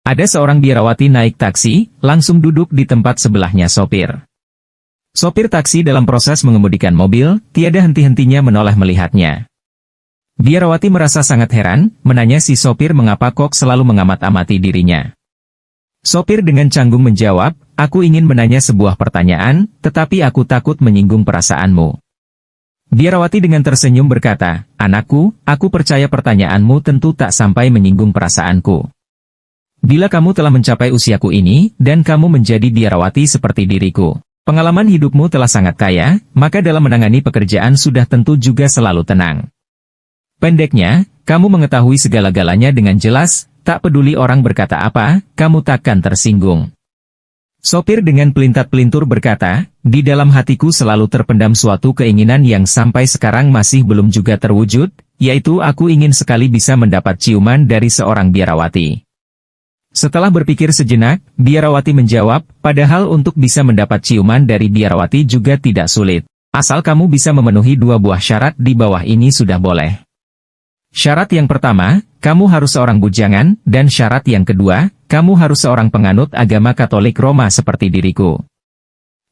Ada seorang biarawati naik taksi, langsung duduk di tempat sebelahnya sopir. Sopir taksi dalam proses mengemudikan mobil, tiada henti-hentinya menoleh melihatnya. Biarawati merasa sangat heran, menanya si sopir mengapa kok selalu mengamat-amati dirinya. Sopir dengan canggung menjawab, aku ingin menanya sebuah pertanyaan, tetapi aku takut menyinggung perasaanmu. Biarawati dengan tersenyum berkata, anakku, aku percaya pertanyaanmu tentu tak sampai menyinggung perasaanku. Bila kamu telah mencapai usiaku ini, dan kamu menjadi biarawati seperti diriku, pengalaman hidupmu telah sangat kaya, maka dalam menangani pekerjaan sudah tentu juga selalu tenang. Pendeknya, kamu mengetahui segala-galanya dengan jelas, tak peduli orang berkata apa, kamu takkan tersinggung. Sopir dengan pelintat-pelintur berkata, di dalam hatiku selalu terpendam suatu keinginan yang sampai sekarang masih belum juga terwujud, yaitu aku ingin sekali bisa mendapat ciuman dari seorang biarawati. Setelah berpikir sejenak, biarawati menjawab, padahal untuk bisa mendapat ciuman dari biarawati juga tidak sulit. Asal kamu bisa memenuhi 2 buah syarat di bawah ini sudah boleh. Syarat yang pertama, kamu harus seorang bujangan, dan syarat yang kedua, kamu harus seorang penganut agama Katolik Roma seperti diriku.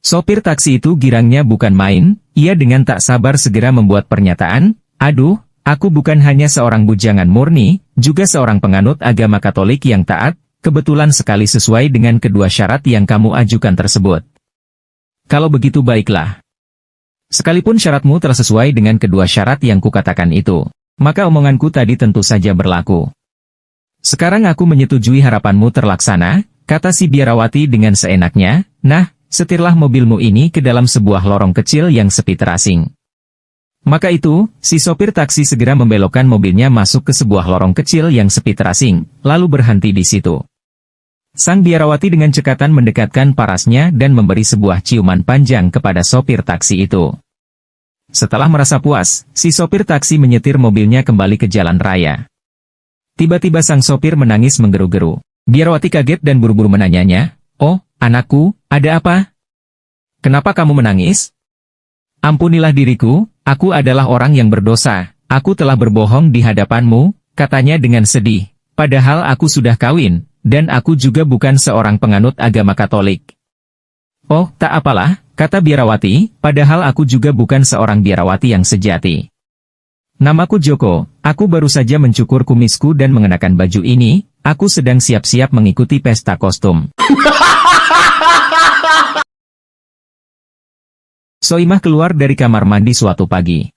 Sopir taksi itu girangnya bukan main, ia dengan tak sabar segera membuat pernyataan, aduh, aku bukan hanya seorang bujangan murni, juga seorang penganut agama Katolik yang taat, kebetulan sekali sesuai dengan kedua syarat yang kamu ajukan tersebut. Kalau begitu baiklah. Sekalipun syaratmu telah sesuai dengan kedua syarat yang kukatakan itu, maka omonganku tadi tentu saja berlaku. Sekarang aku menyetujui harapanmu terlaksana, kata si biarawati dengan seenaknya, nah, setirlah mobilmu ini ke dalam sebuah lorong kecil yang sepi terasing. Maka itu, si sopir taksi segera membelokkan mobilnya masuk ke sebuah lorong kecil yang sepi terasing, lalu berhenti di situ. Sang biarawati dengan cekatan mendekatkan parasnya dan memberi sebuah ciuman panjang kepada sopir taksi itu. Setelah merasa puas, si sopir taksi menyetir mobilnya kembali ke jalan raya. Tiba-tiba sang sopir menangis menggeru-geru. Biarawati kaget dan buru-buru menanyanya, oh, anakku, ada apa? Kenapa kamu menangis? Ampunilah diriku, aku adalah orang yang berdosa, aku telah berbohong di hadapanmu, katanya dengan sedih. Padahal aku sudah kawin, dan aku juga bukan seorang penganut agama Katolik. Oh, tak apalah, kata biarawati, padahal aku juga bukan seorang biarawati yang sejati. Namaku Joko, aku baru saja mencukur kumisku dan mengenakan baju ini, aku sedang siap-siap mengikuti pesta kostum. Soimah keluar dari kamar mandi suatu pagi.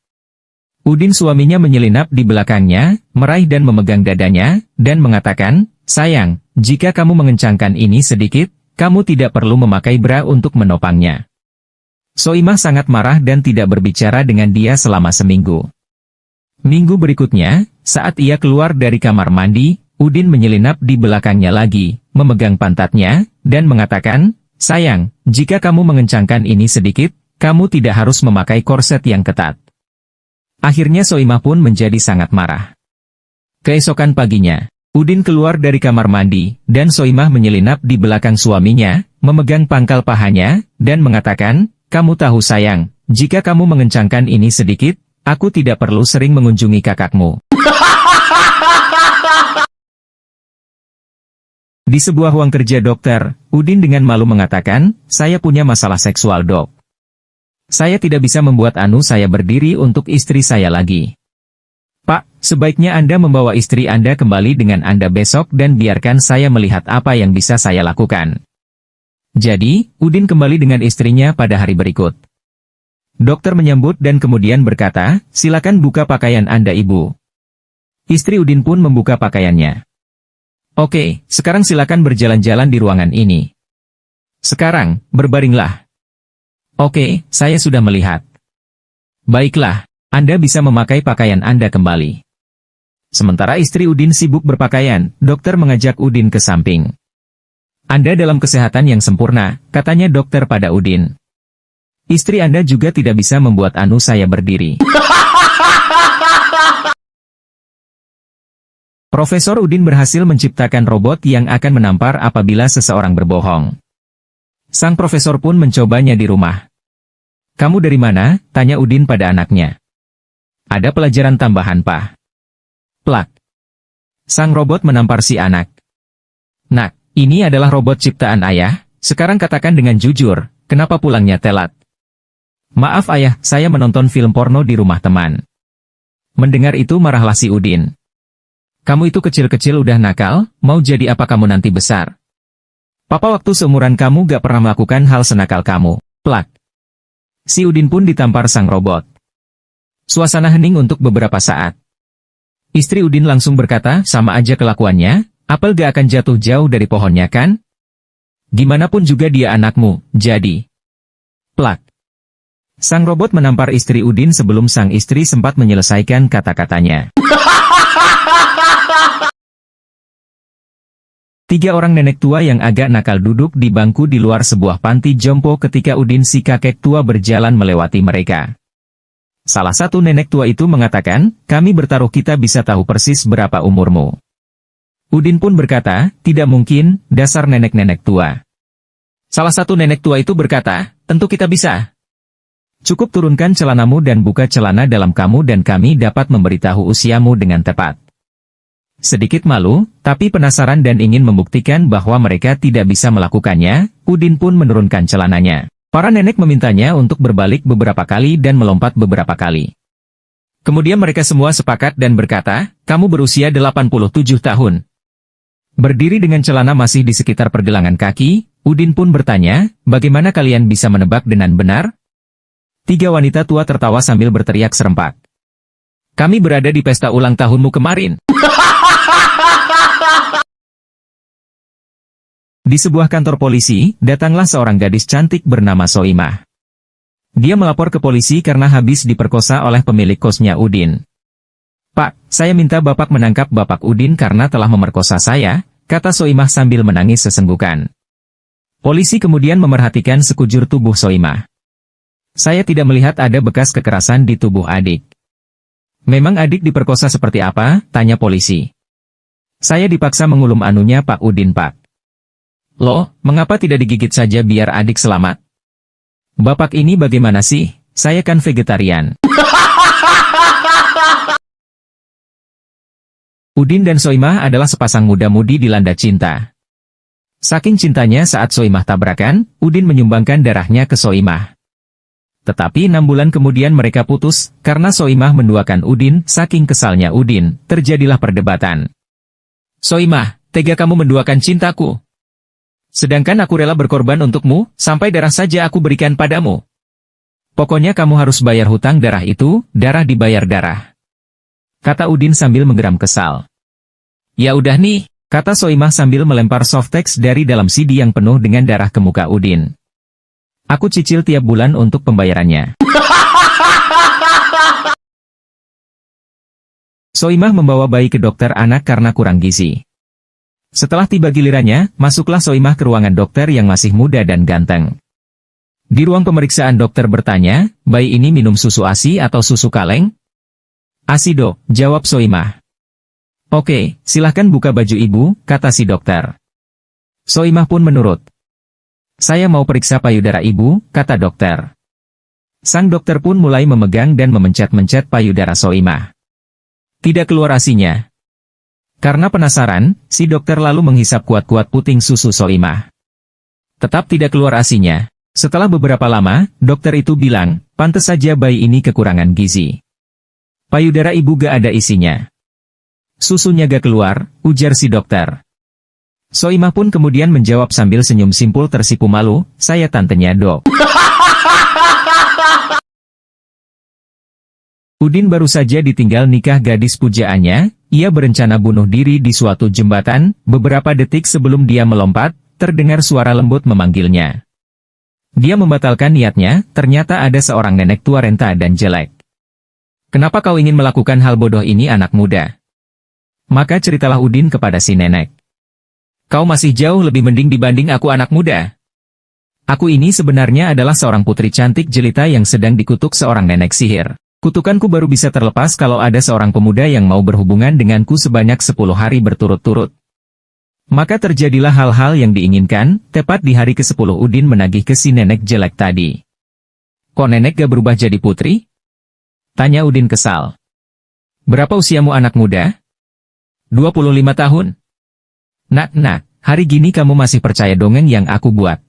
Udin suaminya menyelinap di belakangnya, meraih dan memegang dadanya, dan mengatakan, sayang, jika kamu mengencangkan ini sedikit, kamu tidak perlu memakai bra untuk menopangnya. Soimah sangat marah dan tidak berbicara dengan dia selama seminggu. Minggu berikutnya, saat ia keluar dari kamar mandi, Udin menyelinap di belakangnya lagi, memegang pantatnya, dan mengatakan, sayang, jika kamu mengencangkan ini sedikit, kamu tidak harus memakai korset yang ketat. Akhirnya Soimah pun menjadi sangat marah. Keesokan paginya, Udin keluar dari kamar mandi, dan Soimah menyelinap di belakang suaminya, memegang pangkal pahanya, dan mengatakan, kamu tahu sayang, jika kamu mengencangkan ini sedikit, aku tidak perlu sering mengunjungi kakakmu. Di sebuah ruang kerja dokter, Udin dengan malu mengatakan, saya punya masalah seksual dok. Saya tidak bisa membuat saya berdiri untuk istri saya lagi. Pak, sebaiknya Anda membawa istri Anda kembali dengan Anda besok dan biarkan saya melihat apa yang bisa saya lakukan. Jadi, Udin kembali dengan istrinya pada hari berikut. Dokter menyambut dan kemudian berkata, silakan buka pakaian Anda ibu. Istri Udin pun membuka pakaiannya. Oke, sekarang silakan berjalan-jalan di ruangan ini. Sekarang, berbaringlah. Oke, saya sudah melihat. Baiklah, Anda bisa memakai pakaian Anda kembali. Sementara istri Udin sibuk berpakaian, dokter mengajak Udin ke samping. Anda dalam kesehatan yang sempurna, katanya dokter pada Udin. Istri Anda juga tidak bisa membuat saya berdiri. Profesor Udin berhasil menciptakan robot yang akan menampar apabila seseorang berbohong. Sang profesor pun mencobanya di rumah. Kamu dari mana? Tanya Udin pada anaknya. Ada pelajaran tambahan Pak. Plak. Sang robot menampar si anak. Nak, ini adalah robot ciptaan ayah, sekarang katakan dengan jujur, kenapa pulangnya telat? Maaf ayah, saya menonton film porno di rumah teman. Mendengar itu marahlah si Udin. Kamu itu kecil-kecil udah nakal, mau jadi apa kamu nanti besar? Papa waktu seumuran kamu gak pernah melakukan hal senakal kamu. Plak. Si Udin pun ditampar sang robot. Suasana hening untuk beberapa saat. Istri Udin langsung berkata, sama aja kelakuannya, apel gak akan jatuh jauh dari pohonnya kan? Gimanapun juga dia anakmu, jadi. Plak. Sang robot menampar istri Udin sebelum sang istri sempat menyelesaikan kata-katanya. 3 orang nenek tua yang agak nakal duduk di bangku di luar sebuah panti jompo ketika Udin si kakek tua berjalan melewati mereka. Salah satu nenek tua itu mengatakan, kami bertaruh kita bisa tahu persis berapa umurmu. Udin pun berkata, tidak mungkin, dasar nenek-nenek tua. Salah satu nenek tua itu berkata, tentu kita bisa. Cukup turunkan celanamu dan buka celana dalam kamu dan kami dapat memberitahu usiamu dengan tepat. Sedikit malu, tapi penasaran dan ingin membuktikan bahwa mereka tidak bisa melakukannya, Udin pun menurunkan celananya. Para nenek memintanya untuk berbalik beberapa kali dan melompat beberapa kali. Kemudian mereka semua sepakat dan berkata, kamu berusia 87 tahun. Berdiri dengan celana masih di sekitar pergelangan kaki, Udin pun bertanya, bagaimana kalian bisa menebak dengan benar? 3 wanita tua tertawa sambil berteriak serempak. Kami berada di pesta ulang tahunmu kemarin. Di sebuah kantor polisi, datanglah seorang gadis cantik bernama Soimah. Dia melapor ke polisi karena habis diperkosa oleh pemilik kosnya Udin. Pak, saya minta Bapak menangkap Bapak Udin karena telah memerkosa saya, kata Soimah sambil menangis sesenggukan. Polisi kemudian memerhatikan sekujur tubuh Soimah. Saya tidak melihat ada bekas kekerasan di tubuh adik. Memang adik diperkosa seperti apa? Tanya polisi. Saya dipaksa mengulum anunya Pak Udin Pak. Loh, mengapa tidak digigit saja biar adik selamat? Bapak ini bagaimana sih? Saya kan vegetarian. Udin dan Soimah adalah sepasang muda-mudi dilanda cinta. Saking cintanya saat Soimah tabrakan, Udin menyumbangkan darahnya ke Soimah. Tetapi 6 bulan kemudian mereka putus, karena Soimah menduakan Udin, saking kesalnya Udin, terjadilah perdebatan. Soimah, tega kamu menduakan cintaku. Sedangkan aku rela berkorban untukmu, sampai darah saja aku berikan padamu. Pokoknya kamu harus bayar hutang darah itu, darah dibayar darah. Kata Udin sambil menggeram kesal. Ya udah nih, kata Soimah sambil melempar softtex dari dalam CD yang penuh dengan darah ke muka Udin. Aku cicil tiap bulan untuk pembayarannya. Soimah membawa bayi ke dokter anak karena kurang gizi. Setelah tiba gilirannya, masuklah Soimah ke ruangan dokter yang masih muda dan ganteng. Di ruang pemeriksaan dokter bertanya, bayi ini minum susu ASI atau susu kaleng? ASI dok, jawab Soimah. Oke, silahkan buka baju ibu, kata si dokter. Soimah pun menurut. Saya mau periksa payudara ibu, kata dokter. Sang dokter pun mulai memegang dan memencet-mencet payudara Soimah. Tidak keluar ASI-nya. Karena penasaran, si dokter lalu menghisap kuat-kuat puting susu Soimah. Tetap tidak keluar ASI-nya. Setelah beberapa lama, dokter itu bilang, pantes saja bayi ini kekurangan gizi. Payudara ibu gak ada isinya. Susunya gak keluar, ujar si dokter. Soimah pun kemudian menjawab sambil senyum simpul tersipu malu, saya tantenya dok. Udin baru saja ditinggal nikah gadis pujaannya, ia berencana bunuh diri di suatu jembatan, beberapa detik sebelum dia melompat, terdengar suara lembut memanggilnya. Dia membatalkan niatnya, ternyata ada seorang nenek tua renta dan jelek. Kenapa kau ingin melakukan hal bodoh ini anak muda? Maka ceritalah Udin kepada si nenek. Kau masih jauh lebih mending dibanding aku anak muda. Aku ini sebenarnya adalah seorang putri cantik jelita yang sedang dikutuk seorang nenek sihir. Kutukanku baru bisa terlepas kalau ada seorang pemuda yang mau berhubungan denganku sebanyak 10 hari berturut-turut. Maka terjadilah hal-hal yang diinginkan, tepat di hari ke-10 Udin menagih ke si nenek jelek tadi. Kok nenek gak berubah jadi putri? Tanya Udin kesal. Berapa usiamu anak muda? 25 tahun. Nak, hari gini kamu masih percaya dongeng yang aku buat.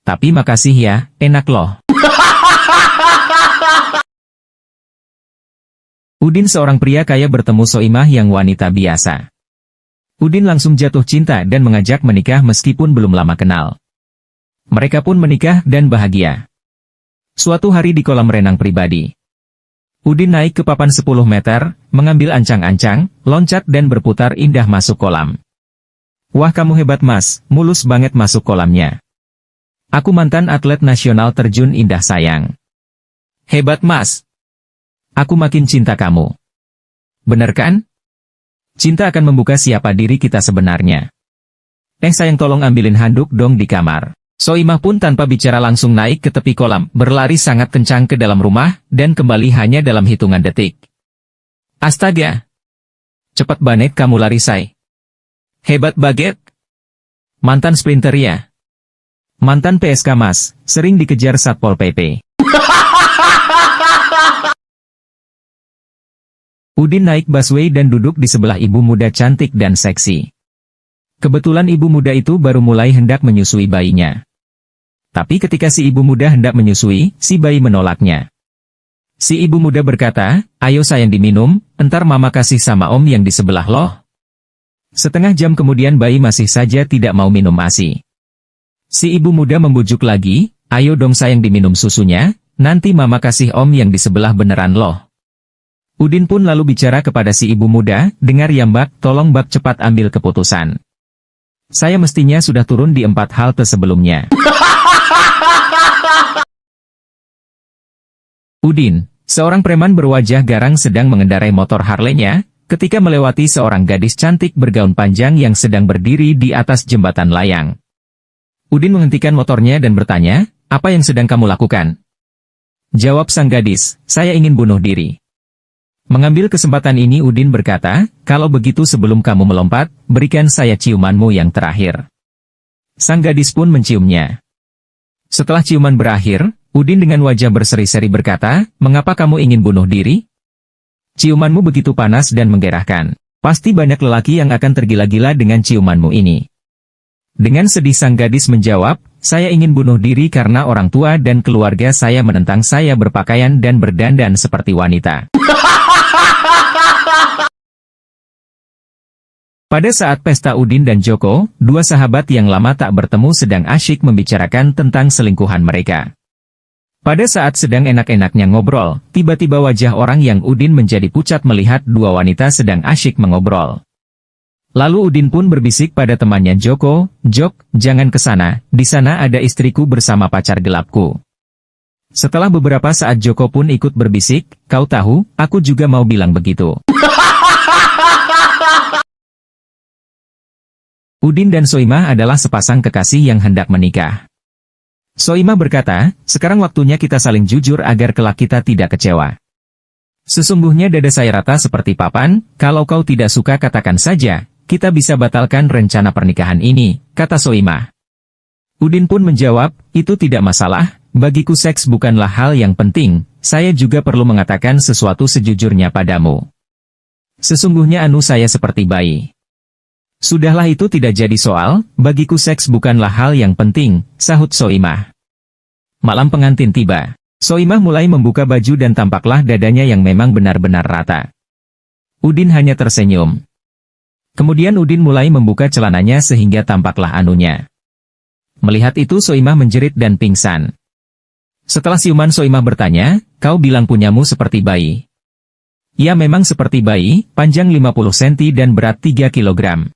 Tapi makasih ya, enak loh. Udin seorang pria kaya bertemu Soimah yang wanita biasa. Udin langsung jatuh cinta dan mengajak menikah meskipun belum lama kenal. Mereka pun menikah dan bahagia. Suatu hari di kolam renang pribadi, Udin naik ke papan 10 meter, mengambil ancang-ancang, loncat dan berputar indah masuk kolam. Wah kamu hebat mas, mulus banget masuk kolamnya. Aku mantan atlet nasional terjun indah sayang. Hebat mas. Aku makin cinta kamu. Bener kan? Cinta akan membuka siapa diri kita sebenarnya. Sayang tolong ambilin handuk dong di kamar. Soimah pun tanpa bicara langsung naik ke tepi kolam, berlari sangat kencang ke dalam rumah, dan kembali hanya dalam hitungan detik. Astaga! Cepat banget kamu lari say. Hebat baget! Mantan sprinter ya? Mantan PSK mas, sering dikejar Satpol PP. Udin naik busway dan duduk di sebelah ibu muda cantik dan seksi. Kebetulan ibu muda itu baru mulai hendak menyusui bayinya. Tapi ketika si ibu muda hendak menyusui, si bayi menolaknya. Si ibu muda berkata, ayo sayang diminum, entar mama kasih sama om yang di sebelah loh. Setengah jam kemudian bayi masih saja tidak mau minum ASI. Si ibu muda membujuk lagi, ayo dong sayang diminum susunya, nanti mama kasih om yang di sebelah beneran loh. Udin pun lalu bicara kepada si ibu muda, dengar ya mbak, tolong mbak cepat ambil keputusan. Saya mestinya sudah turun di 4 halte sebelumnya. Udin, seorang preman berwajah garang sedang mengendarai motor Harley-nya, ketika melewati seorang gadis cantik bergaun panjang yang sedang berdiri di atas jembatan layang. Udin menghentikan motornya dan bertanya, apa yang sedang kamu lakukan? Jawab sang gadis, saya ingin bunuh diri. Mengambil kesempatan ini Udin berkata, kalau begitu sebelum kamu melompat, berikan saya ciumanmu yang terakhir. Sang gadis pun menciumnya. Setelah ciuman berakhir, Udin dengan wajah berseri-seri berkata, mengapa kamu ingin bunuh diri? Ciumanmu begitu panas dan menggerahkan. Pasti banyak lelaki yang akan tergila-gila dengan ciumanmu ini. Dengan sedih sang gadis menjawab, saya ingin bunuh diri karena orang tua dan keluarga saya menentang saya berpakaian dan berdandan seperti wanita. Pada saat pesta Udin dan Joko, dua sahabat yang lama tak bertemu sedang asyik membicarakan tentang selingkuhan mereka. Pada saat sedang enak-enaknya ngobrol, tiba-tiba wajah orang yang Udin menjadi pucat melihat dua wanita sedang asyik mengobrol. Lalu Udin pun berbisik pada temannya Joko, Jok, jangan ke sana, di sana ada istriku bersama pacar gelapku. Setelah beberapa saat Joko pun ikut berbisik, kau tahu, aku juga mau bilang begitu. Udin dan Soimah adalah sepasang kekasih yang hendak menikah. Soimah berkata, sekarang waktunya kita saling jujur agar kelak kita tidak kecewa. Sesungguhnya dada saya rata seperti papan, kalau kau tidak suka katakan saja, kita bisa batalkan rencana pernikahan ini, kata Soimah. Udin pun menjawab, itu tidak masalah, bagiku seks bukanlah hal yang penting, saya juga perlu mengatakan sesuatu sejujurnya padamu. Sesungguhnya saya seperti bayi. Sudahlah itu tidak jadi soal, bagiku seks bukanlah hal yang penting, sahut Soimah. Malam pengantin tiba. Soimah mulai membuka baju dan tampaklah dadanya yang memang benar-benar rata. Udin hanya tersenyum. Kemudian Udin mulai membuka celananya sehingga tampaklah anunya. Melihat itu Soimah menjerit dan pingsan. Setelah siuman Soimah bertanya, kau bilang punyamu seperti bayi. Ya memang seperti bayi, panjang 50 cm dan berat 3 kg.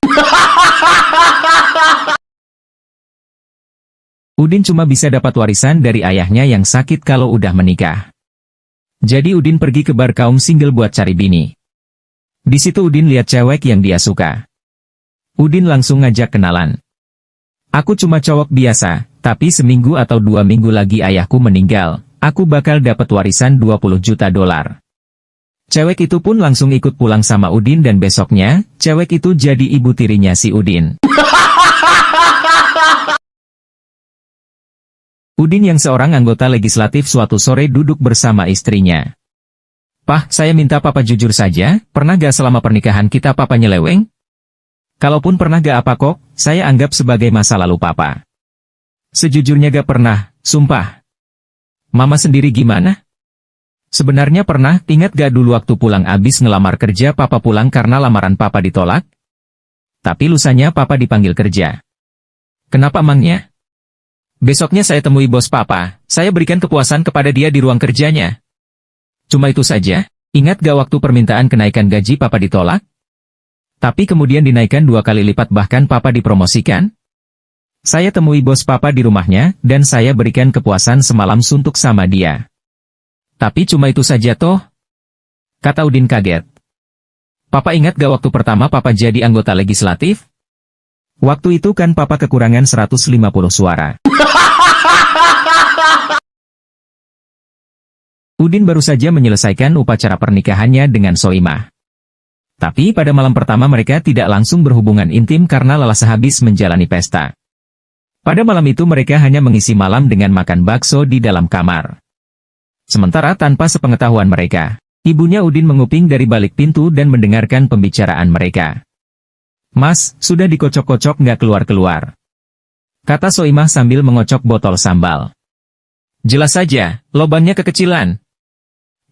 Udin cuma bisa dapat warisan dari ayahnya yang sakit kalau udah menikah. Jadi Udin pergi ke bar kaum single buat cari bini. Di situ Udin lihat cewek yang dia suka. Udin langsung ngajak kenalan. Aku cuma cowok biasa, tapi seminggu atau 2 minggu lagi ayahku meninggal, aku bakal dapat warisan $20 juta. Cewek itu pun langsung ikut pulang sama Udin dan besoknya, cewek itu jadi ibu tirinya si Udin. Udin yang seorang anggota legislatif suatu sore duduk bersama istrinya. Pah, saya minta papa jujur saja, pernah gak selama pernikahan kita papa nyeleweng? Kalaupun pernah gak apa kok, saya anggap sebagai masa lalu papa. Sejujurnya gak pernah, sumpah. Mama sendiri gimana? Sebenarnya pernah, ingat gak dulu waktu pulang abis ngelamar kerja papa pulang karena lamaran papa ditolak? Tapi lusanya papa dipanggil kerja. Kenapa emangnya? Besoknya saya temui bos papa, saya berikan kepuasan kepada dia di ruang kerjanya. Cuma itu saja, ingat gak waktu permintaan kenaikan gaji papa ditolak? Tapi kemudian dinaikkan 2 kali lipat bahkan papa dipromosikan? Saya temui bos papa di rumahnya, dan saya berikan kepuasan semalam suntuk sama dia. Tapi cuma itu saja toh? Kata Udin kaget. Papa ingat gak waktu pertama papa jadi anggota legislatif? Waktu itu kan papa kekurangan 150 suara. Udin baru saja menyelesaikan upacara pernikahannya dengan Soimah. Tapi pada malam pertama mereka tidak langsung berhubungan intim karena lelah sehabis menjalani pesta. Pada malam itu mereka hanya mengisi malam dengan makan bakso di dalam kamar. Sementara tanpa sepengetahuan mereka, ibunya Udin menguping dari balik pintu dan mendengarkan pembicaraan mereka. Mas, sudah dikocok-kocok nggak keluar-keluar? Kata Soimah sambil mengocok botol sambal. Jelas saja, lobangnya kekecilan.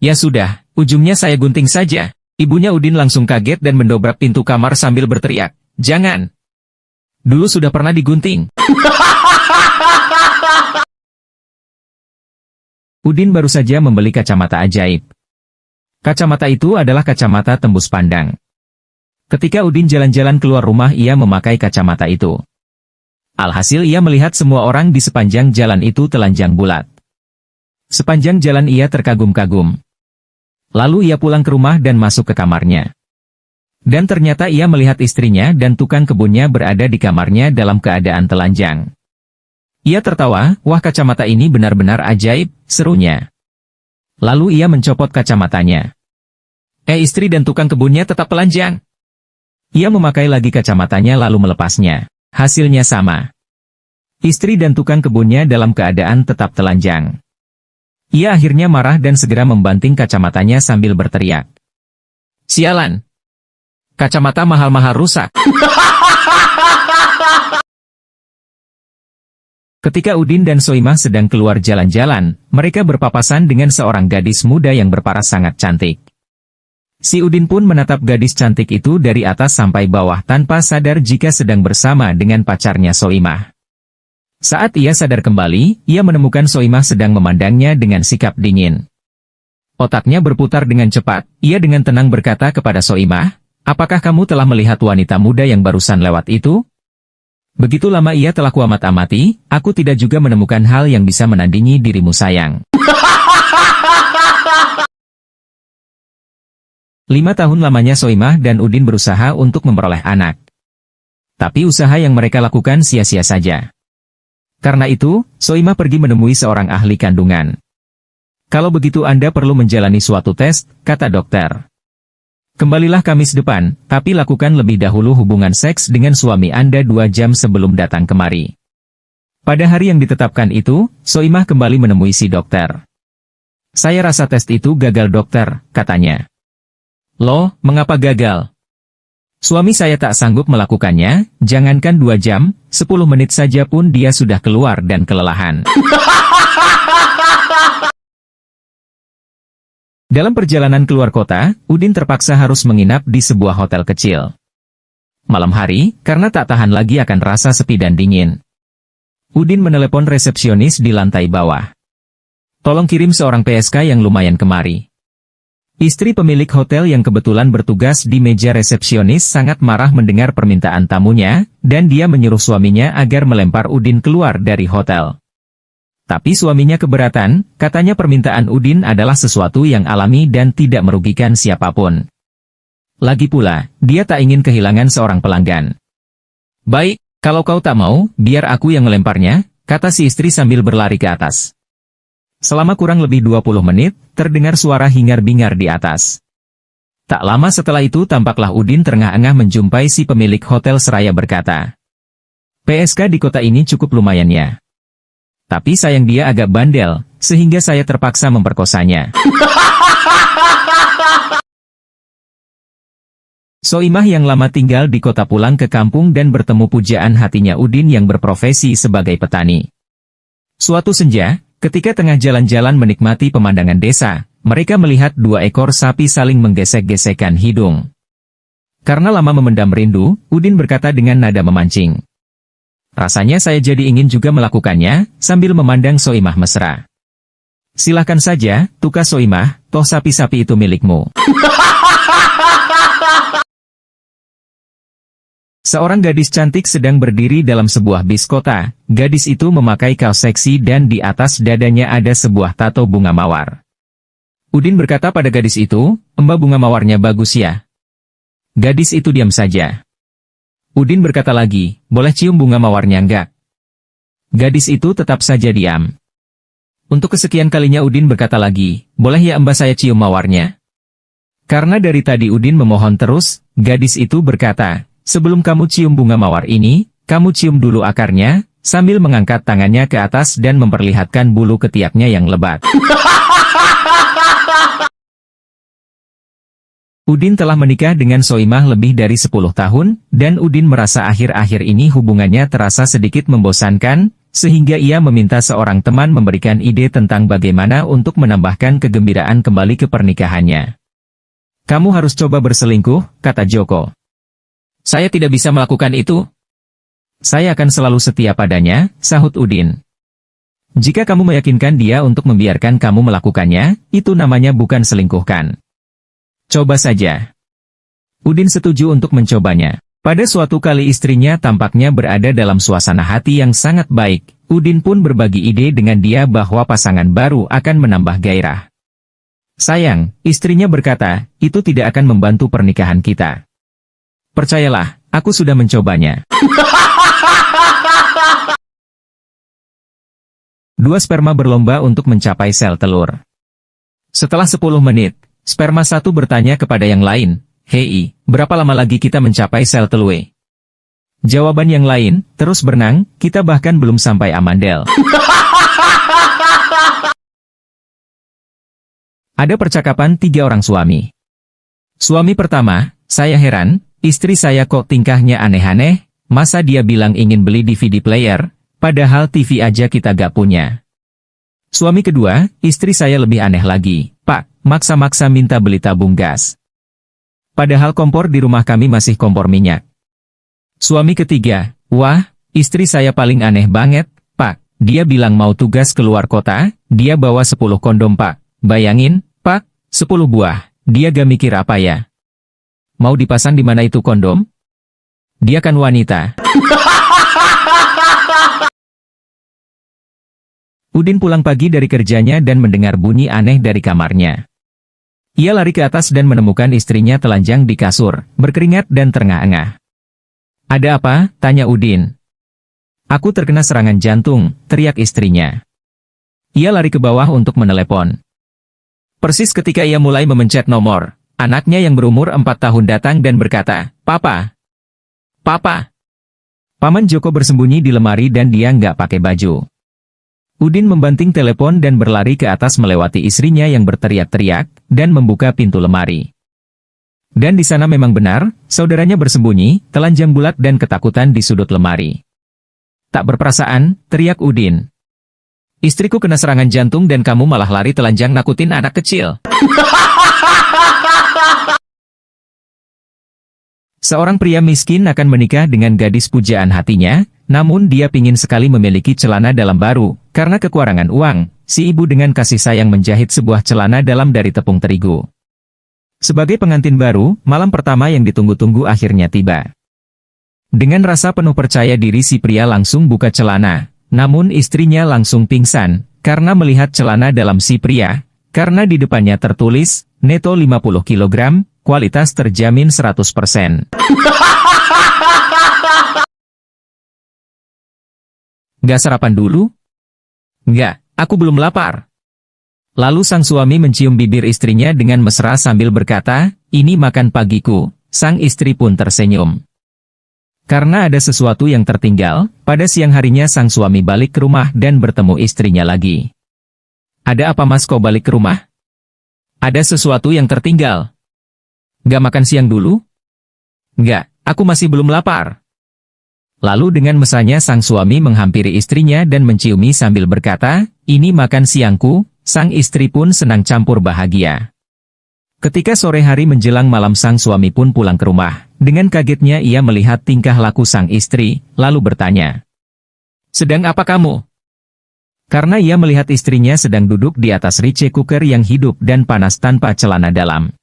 Ya sudah, ujungnya saya gunting saja. Ibunya Udin langsung kaget dan mendobrak pintu kamar sambil berteriak, jangan. Dulu sudah pernah digunting. Udin baru saja membeli kacamata ajaib. Kacamata itu adalah kacamata tembus pandang. Ketika Udin jalan-jalan keluar rumah ia memakai kacamata itu. Alhasil ia melihat semua orang di sepanjang jalan itu telanjang bulat. Sepanjang jalan ia terkagum-kagum. Lalu ia pulang ke rumah dan masuk ke kamarnya. Dan ternyata ia melihat istrinya dan tukang kebunnya berada di kamarnya dalam keadaan telanjang. Ia tertawa, wah kacamata ini benar-benar ajaib, serunya. Lalu ia mencopot kacamatanya. Istri dan tukang kebunnya tetap telanjang. Ia memakai lagi kacamatanya lalu melepasnya. Hasilnya sama. Istri dan tukang kebunnya dalam keadaan tetap telanjang. Ia akhirnya marah dan segera membanting kacamatanya sambil berteriak. Sialan! Kacamata mahal-mahal rusak. Ketika Udin dan Soimah sedang keluar jalan-jalan, mereka berpapasan dengan seorang gadis muda yang berparas sangat cantik. Si Udin pun menatap gadis cantik itu dari atas sampai bawah tanpa sadar jika sedang bersama dengan pacarnya Soimah. Saat ia sadar kembali, ia menemukan Soimah sedang memandangnya dengan sikap dingin. Otaknya berputar dengan cepat, ia dengan tenang berkata kepada Soimah, apakah kamu telah melihat wanita muda yang barusan lewat itu? Begitu lama ia telah kuamat-amati, aku tidak juga menemukan hal yang bisa menandingi dirimu sayang. 5 tahun lamanya Soimah dan Udin berusaha untuk memperoleh anak. Tapi usaha yang mereka lakukan sia-sia saja. Karena itu, Soimah pergi menemui seorang ahli kandungan. Kalau begitu Anda perlu menjalani suatu tes, kata dokter. Kembalilah Kamis depan, tapi lakukan lebih dahulu hubungan seks dengan suami Anda 2 jam sebelum datang kemari. Pada hari yang ditetapkan itu, Soimah kembali menemui si dokter. Saya rasa tes itu gagal dokter, katanya. Loh, mengapa gagal? Suami saya tak sanggup melakukannya, jangankan 2 jam, 10 menit saja pun dia sudah keluar dan kelelahan. Dalam perjalanan keluar kota, Udin terpaksa harus menginap di sebuah hotel kecil. Malam hari, karena tak tahan lagi akan rasa sepi dan dingin, Udin menelepon resepsionis di lantai bawah. Tolong kirim seorang PSK yang lumayan kemari. Istri pemilik hotel yang kebetulan bertugas di meja resepsionis sangat marah mendengar permintaan tamunya, dan dia menyuruh suaminya agar melempar Udin keluar dari hotel. Tapi suaminya keberatan, katanya permintaan Udin adalah sesuatu yang alami dan tidak merugikan siapapun. Lagi pula, dia tak ingin kehilangan seorang pelanggan. Baik, kalau kau tak mau, biar aku yang melemparnya, kata si istri sambil berlari ke atas. Selama kurang lebih 20 menit, terdengar suara hingar-bingar di atas. Tak lama setelah itu tampaklah Udin terengah-engah menjumpai si pemilik hotel seraya berkata, PSK di kota ini cukup lumayan ya. Tapi sayang dia agak bandel, sehingga saya terpaksa memperkosanya. Soimah yang lama tinggal di kota pulang ke kampung dan bertemu pujaan hatinya Udin yang berprofesi sebagai petani. Suatu senja, ketika tengah jalan-jalan menikmati pemandangan desa, mereka melihat 2 ekor sapi saling menggesek-gesekkan hidung. Karena lama memendam rindu, Udin berkata dengan nada memancing. Rasanya saya jadi ingin juga melakukannya, sambil memandang Soimah mesra. Silahkan saja, tukas Soimah, toh sapi-sapi itu milikmu. Seorang gadis cantik sedang berdiri dalam sebuah bis kota. Gadis itu memakai kaos seksi dan di atas dadanya ada sebuah tato bunga mawar. Udin berkata pada gadis itu, "Mbak, bunga mawarnya bagus ya." Gadis itu diam saja. Udin berkata lagi, "Boleh cium bunga mawarnya enggak?" Gadis itu tetap saja diam. Untuk kesekian kalinya Udin berkata lagi, "Boleh ya Mbak saya cium mawarnya?" Karena dari tadi Udin memohon terus, gadis itu berkata, "Sebelum kamu cium bunga mawar ini, kamu cium dulu akarnya," sambil mengangkat tangannya ke atas dan memperlihatkan bulu ketiaknya yang lebat. Udin telah menikah dengan Soimah lebih dari 10 tahun, dan Udin merasa akhir-akhir ini hubungannya terasa sedikit membosankan, sehingga ia meminta seorang teman memberikan ide tentang bagaimana untuk menambahkan kegembiraan kembali ke pernikahannya. "Kamu harus coba berselingkuh," kata Joko. "Saya tidak bisa melakukan itu." "Saya akan selalu setia padanya," sahut Udin. "Jika kamu meyakinkan dia untuk membiarkan kamu melakukannya, itu namanya bukan selingkuhkan. Coba saja." Udin setuju untuk mencobanya. Pada suatu kali istrinya tampaknya berada dalam suasana hati yang sangat baik, Udin pun berbagi ide dengan dia bahwa pasangan baru akan menambah gairah. "Sayang," istrinya berkata, "itu tidak akan membantu pernikahan kita. Percayalah, aku sudah mencobanya." 2 sperma berlomba untuk mencapai sel telur. Setelah 10 menit, sperma satu bertanya kepada yang lain, "Hei, berapa lama lagi kita mencapai sel telur?" Jawaban yang lain, "Terus berenang, kita bahkan belum sampai amandel." Ada percakapan 3 orang suami. Suami pertama, "Saya heran, istri saya kok tingkahnya aneh-aneh, masa dia bilang ingin beli DVD player, padahal TV aja kita gak punya." Suami kedua, "Istri saya lebih aneh lagi, Pak, maksa-maksa minta beli tabung gas. Padahal kompor di rumah kami masih kompor minyak." Suami ketiga, "Wah, istri saya paling aneh banget, Pak, dia bilang mau tugas keluar kota, dia bawa 10 kondom Pak. Bayangin, Pak, 10 buah, dia gak mikir apa ya? Mau dipasang di mana itu kondom? Dia kan wanita." Udin pulang pagi dari kerjanya dan mendengar bunyi aneh dari kamarnya. Ia lari ke atas dan menemukan istrinya telanjang di kasur, berkeringat dan terengah-engah. "Ada apa?" tanya Udin. "Aku terkena serangan jantung," teriak istrinya. Ia lari ke bawah untuk menelepon. Persis ketika ia mulai memencet nomor, anaknya yang berumur 4 tahun datang dan berkata, "Papa! Papa!" Paman Joko bersembunyi di lemari dan dia nggak pakai baju. Udin membanting telepon dan berlari ke atas melewati istrinya yang berteriak-teriak, dan membuka pintu lemari. Dan di sana memang benar, saudaranya bersembunyi, telanjang bulat dan ketakutan di sudut lemari. "Tak berperasaan," teriak Udin. "Istriku kena serangan jantung dan kamu malah lari telanjang nakutin anak kecil." Seorang pria miskin akan menikah dengan gadis pujaan hatinya, namun dia pingin sekali memiliki celana dalam baru. Karena kekurangan uang, si ibu dengan kasih sayang menjahit sebuah celana dalam dari tepung terigu. Sebagai pengantin baru, malam pertama yang ditunggu-tunggu akhirnya tiba. Dengan rasa penuh percaya diri si pria langsung buka celana, namun istrinya langsung pingsan, karena melihat celana dalam si pria, karena di depannya tertulis, neto 50 kg, kualitas terjamin 100%. "Gak sarapan dulu?" "Nggak, aku belum lapar." Lalu sang suami mencium bibir istrinya dengan mesra sambil berkata, "Ini makan pagiku." Sang istri pun tersenyum. Karena ada sesuatu yang tertinggal, pada siang harinya sang suami balik ke rumah dan bertemu istrinya lagi. "Ada apa mas kok balik ke rumah?" "Ada sesuatu yang tertinggal." "Gak makan siang dulu?" Enggak, aku masih belum lapar. Lalu dengan mesranya sang suami menghampiri istrinya dan menciumi sambil berkata, ini makan siangku. Sang istri pun senang campur bahagia. Ketika sore hari menjelang malam sang suami pun pulang ke rumah. Dengan kagetnya ia melihat tingkah laku sang istri, lalu bertanya, sedang apa kamu? Karena ia melihat istrinya sedang duduk di atas rice cooker yang hidup dan panas tanpa celana dalam.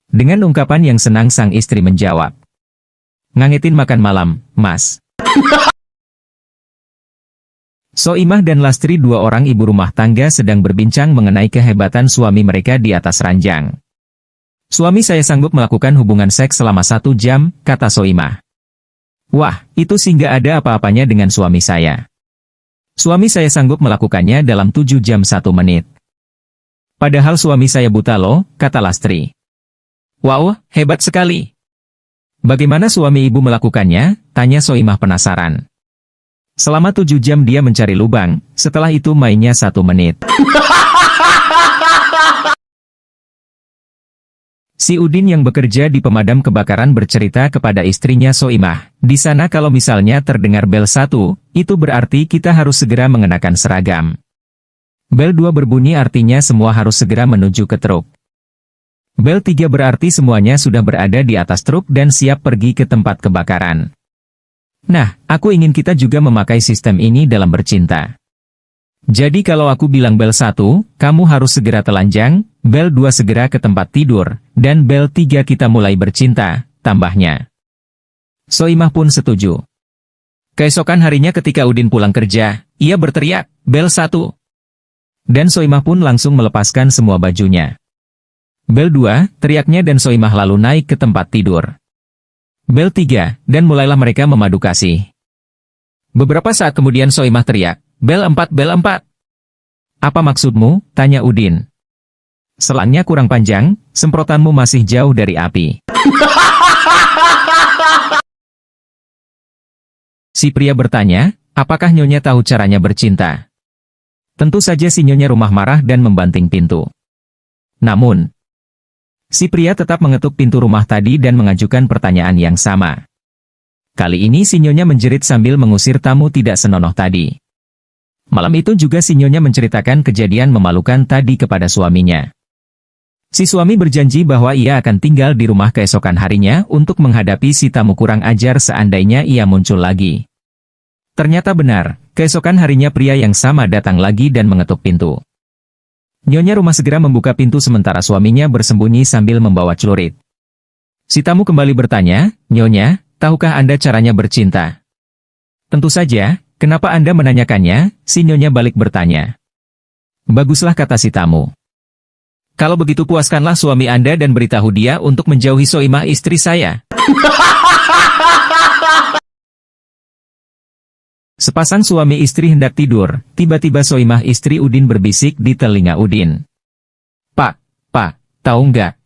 Dengan ungkapan yang senang sang istri menjawab, ngangetin makan malam, Mas. Soimah dan Lastri, dua orang ibu rumah tangga, sedang berbincang mengenai kehebatan suami mereka di atas ranjang. Suami saya sanggup melakukan hubungan seks selama 1 jam, kata Soimah. Wah, itu sih nggak ada apa-apanya dengan suami saya. Suami saya sanggup melakukannya dalam 7 jam 1 menit. Padahal suami saya buta loh, kata Lastri. Wow, hebat sekali. Bagaimana suami ibu melakukannya? Tanya Soimah penasaran. Selama 7 jam dia mencari lubang, setelah itu mainnya 1 menit. Si Udin yang bekerja di pemadam kebakaran bercerita kepada istrinya Soimah, di sana kalau misalnya terdengar bel 1, itu berarti kita harus segera mengenakan seragam. Bel 2 berbunyi artinya semua harus segera menuju ke truk. Bel 3 berarti semuanya sudah berada di atas truk dan siap pergi ke tempat kebakaran. Nah, aku ingin kita juga memakai sistem ini dalam bercinta. Jadi kalau aku bilang bel 1, kamu harus segera telanjang, bel 2 segera ke tempat tidur, dan bel 3 kita mulai bercinta, tambahnya. Soimah pun setuju. Keesokan harinya ketika Udin pulang kerja, ia berteriak, bel 1. Dan Soimah pun langsung melepaskan semua bajunya. Bel 2, teriaknya dan Soimah lalu naik ke tempat tidur. Bel 3, dan mulailah mereka memadu kasih. Beberapa saat kemudian Soimah teriak, bel 4, bel 4. Apa maksudmu? Tanya Udin. Selangnya kurang panjang, semprotanmu masih jauh dari api. Si pria bertanya, apakah Nyonya tahu caranya bercinta? Tentu saja si Nyonya rumah marah dan membanting pintu. Namun, si pria tetap mengetuk pintu rumah tadi dan mengajukan pertanyaan yang sama. Kali ini si Nyonya menjerit sambil mengusir tamu tidak senonoh tadi. Malam itu juga si Nyonya menceritakan kejadian memalukan tadi kepada suaminya. Si suami berjanji bahwa ia akan tinggal di rumah keesokan harinya untuk menghadapi si tamu kurang ajar seandainya ia muncul lagi. Ternyata benar, keesokan harinya pria yang sama datang lagi dan mengetuk pintu. Nyonya rumah segera membuka pintu sementara suaminya bersembunyi sambil membawa celurit. Si tamu kembali bertanya, Nyonya, tahukah Anda caranya bercinta? Tentu saja, kenapa Anda menanyakannya? Si Nyonya balik bertanya. Baguslah, kata si tamu. Kalau begitu puaskanlah suami Anda dan beritahu dia untuk menjauhi Soimah istri saya. Sepasang suami istri hendak tidur, tiba-tiba Soimah istri Udin berbisik di telinga Udin. Pak, tahu nggak?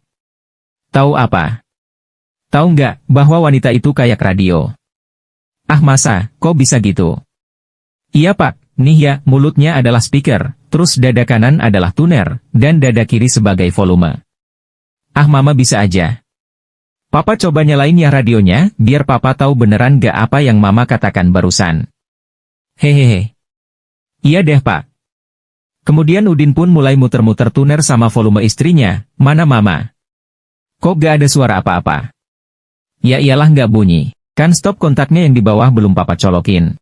Tahu apa? Tahu nggak bahwa wanita itu kayak radio? Ah masa, kok bisa gitu? Iya Pak, nih ya, mulutnya adalah speaker, terus dada kanan adalah tuner, dan dada kiri sebagai volume. Ah Mama bisa aja. Papa coba nyalain ya radionya, biar Papa tahu beneran nggak apa yang Mama katakan barusan. Hehehe. Iya deh Pak. Kemudian Udin pun mulai muter-muter tuner sama volume istrinya, mana Mama? Kok gak ada suara apa-apa? Ya iyalah nggak bunyi, kan stop kontaknya yang di bawah belum Papa colokin.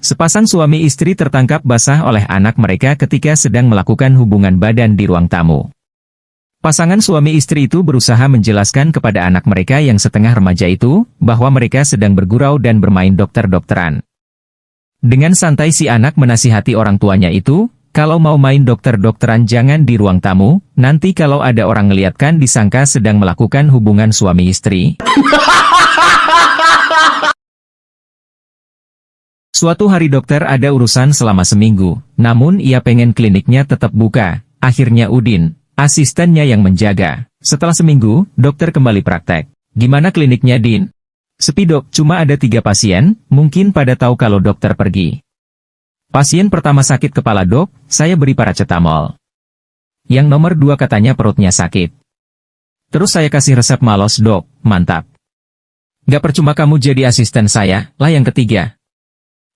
Sepasang suami istri tertangkap basah oleh anak mereka ketika sedang melakukan hubungan badan di ruang tamu. Pasangan suami istri itu berusaha menjelaskan kepada anak mereka yang setengah remaja itu, bahwa mereka sedang bergurau dan bermain dokter-dokteran. Dengan santai si anak menasihati orang tuanya itu, kalau mau main dokter-dokteran jangan di ruang tamu, nanti kalau ada orang ngeliat kan disangka sedang melakukan hubungan suami istri. Suatu hari dokter ada urusan selama seminggu, namun ia pengen kliniknya tetap buka, akhirnya Udin, asistennya yang menjaga. Setelah seminggu, dokter kembali praktek. Gimana kliniknya Din? Sepi dok, cuma ada 3 pasien, mungkin pada tahu kalau dokter pergi. Pasien pertama sakit kepala dok, saya beri paracetamol. Yang nomor 2 katanya perutnya sakit. Terus saya kasih resep malos dok, mantap. Gak percuma kamu jadi asisten saya, lah yang ketiga.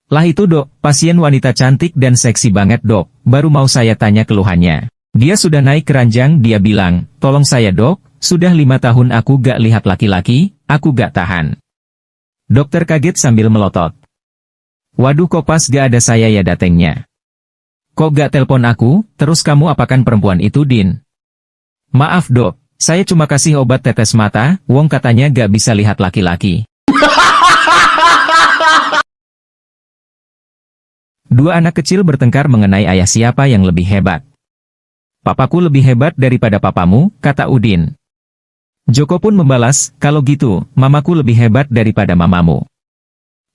Lah itu dok, pasien wanita cantik dan seksi banget dok, baru mau saya tanya keluhannya. Dia sudah naik ke ranjang, dia bilang, tolong saya dok, sudah 5 tahun aku gak lihat laki-laki, aku gak tahan. Dokter kaget sambil melotot. Waduh kok pas gak ada saya ya datengnya. Kok gak telpon aku, terus kamu apakan perempuan itu Din? Maaf dok, saya cuma kasih obat tetes mata, wong katanya gak bisa lihat laki-laki. Dua anak kecil bertengkar mengenai ayah siapa yang lebih hebat. Papaku lebih hebat daripada papamu, kata Udin. Joko pun membalas, kalau gitu, mamaku lebih hebat daripada mamamu.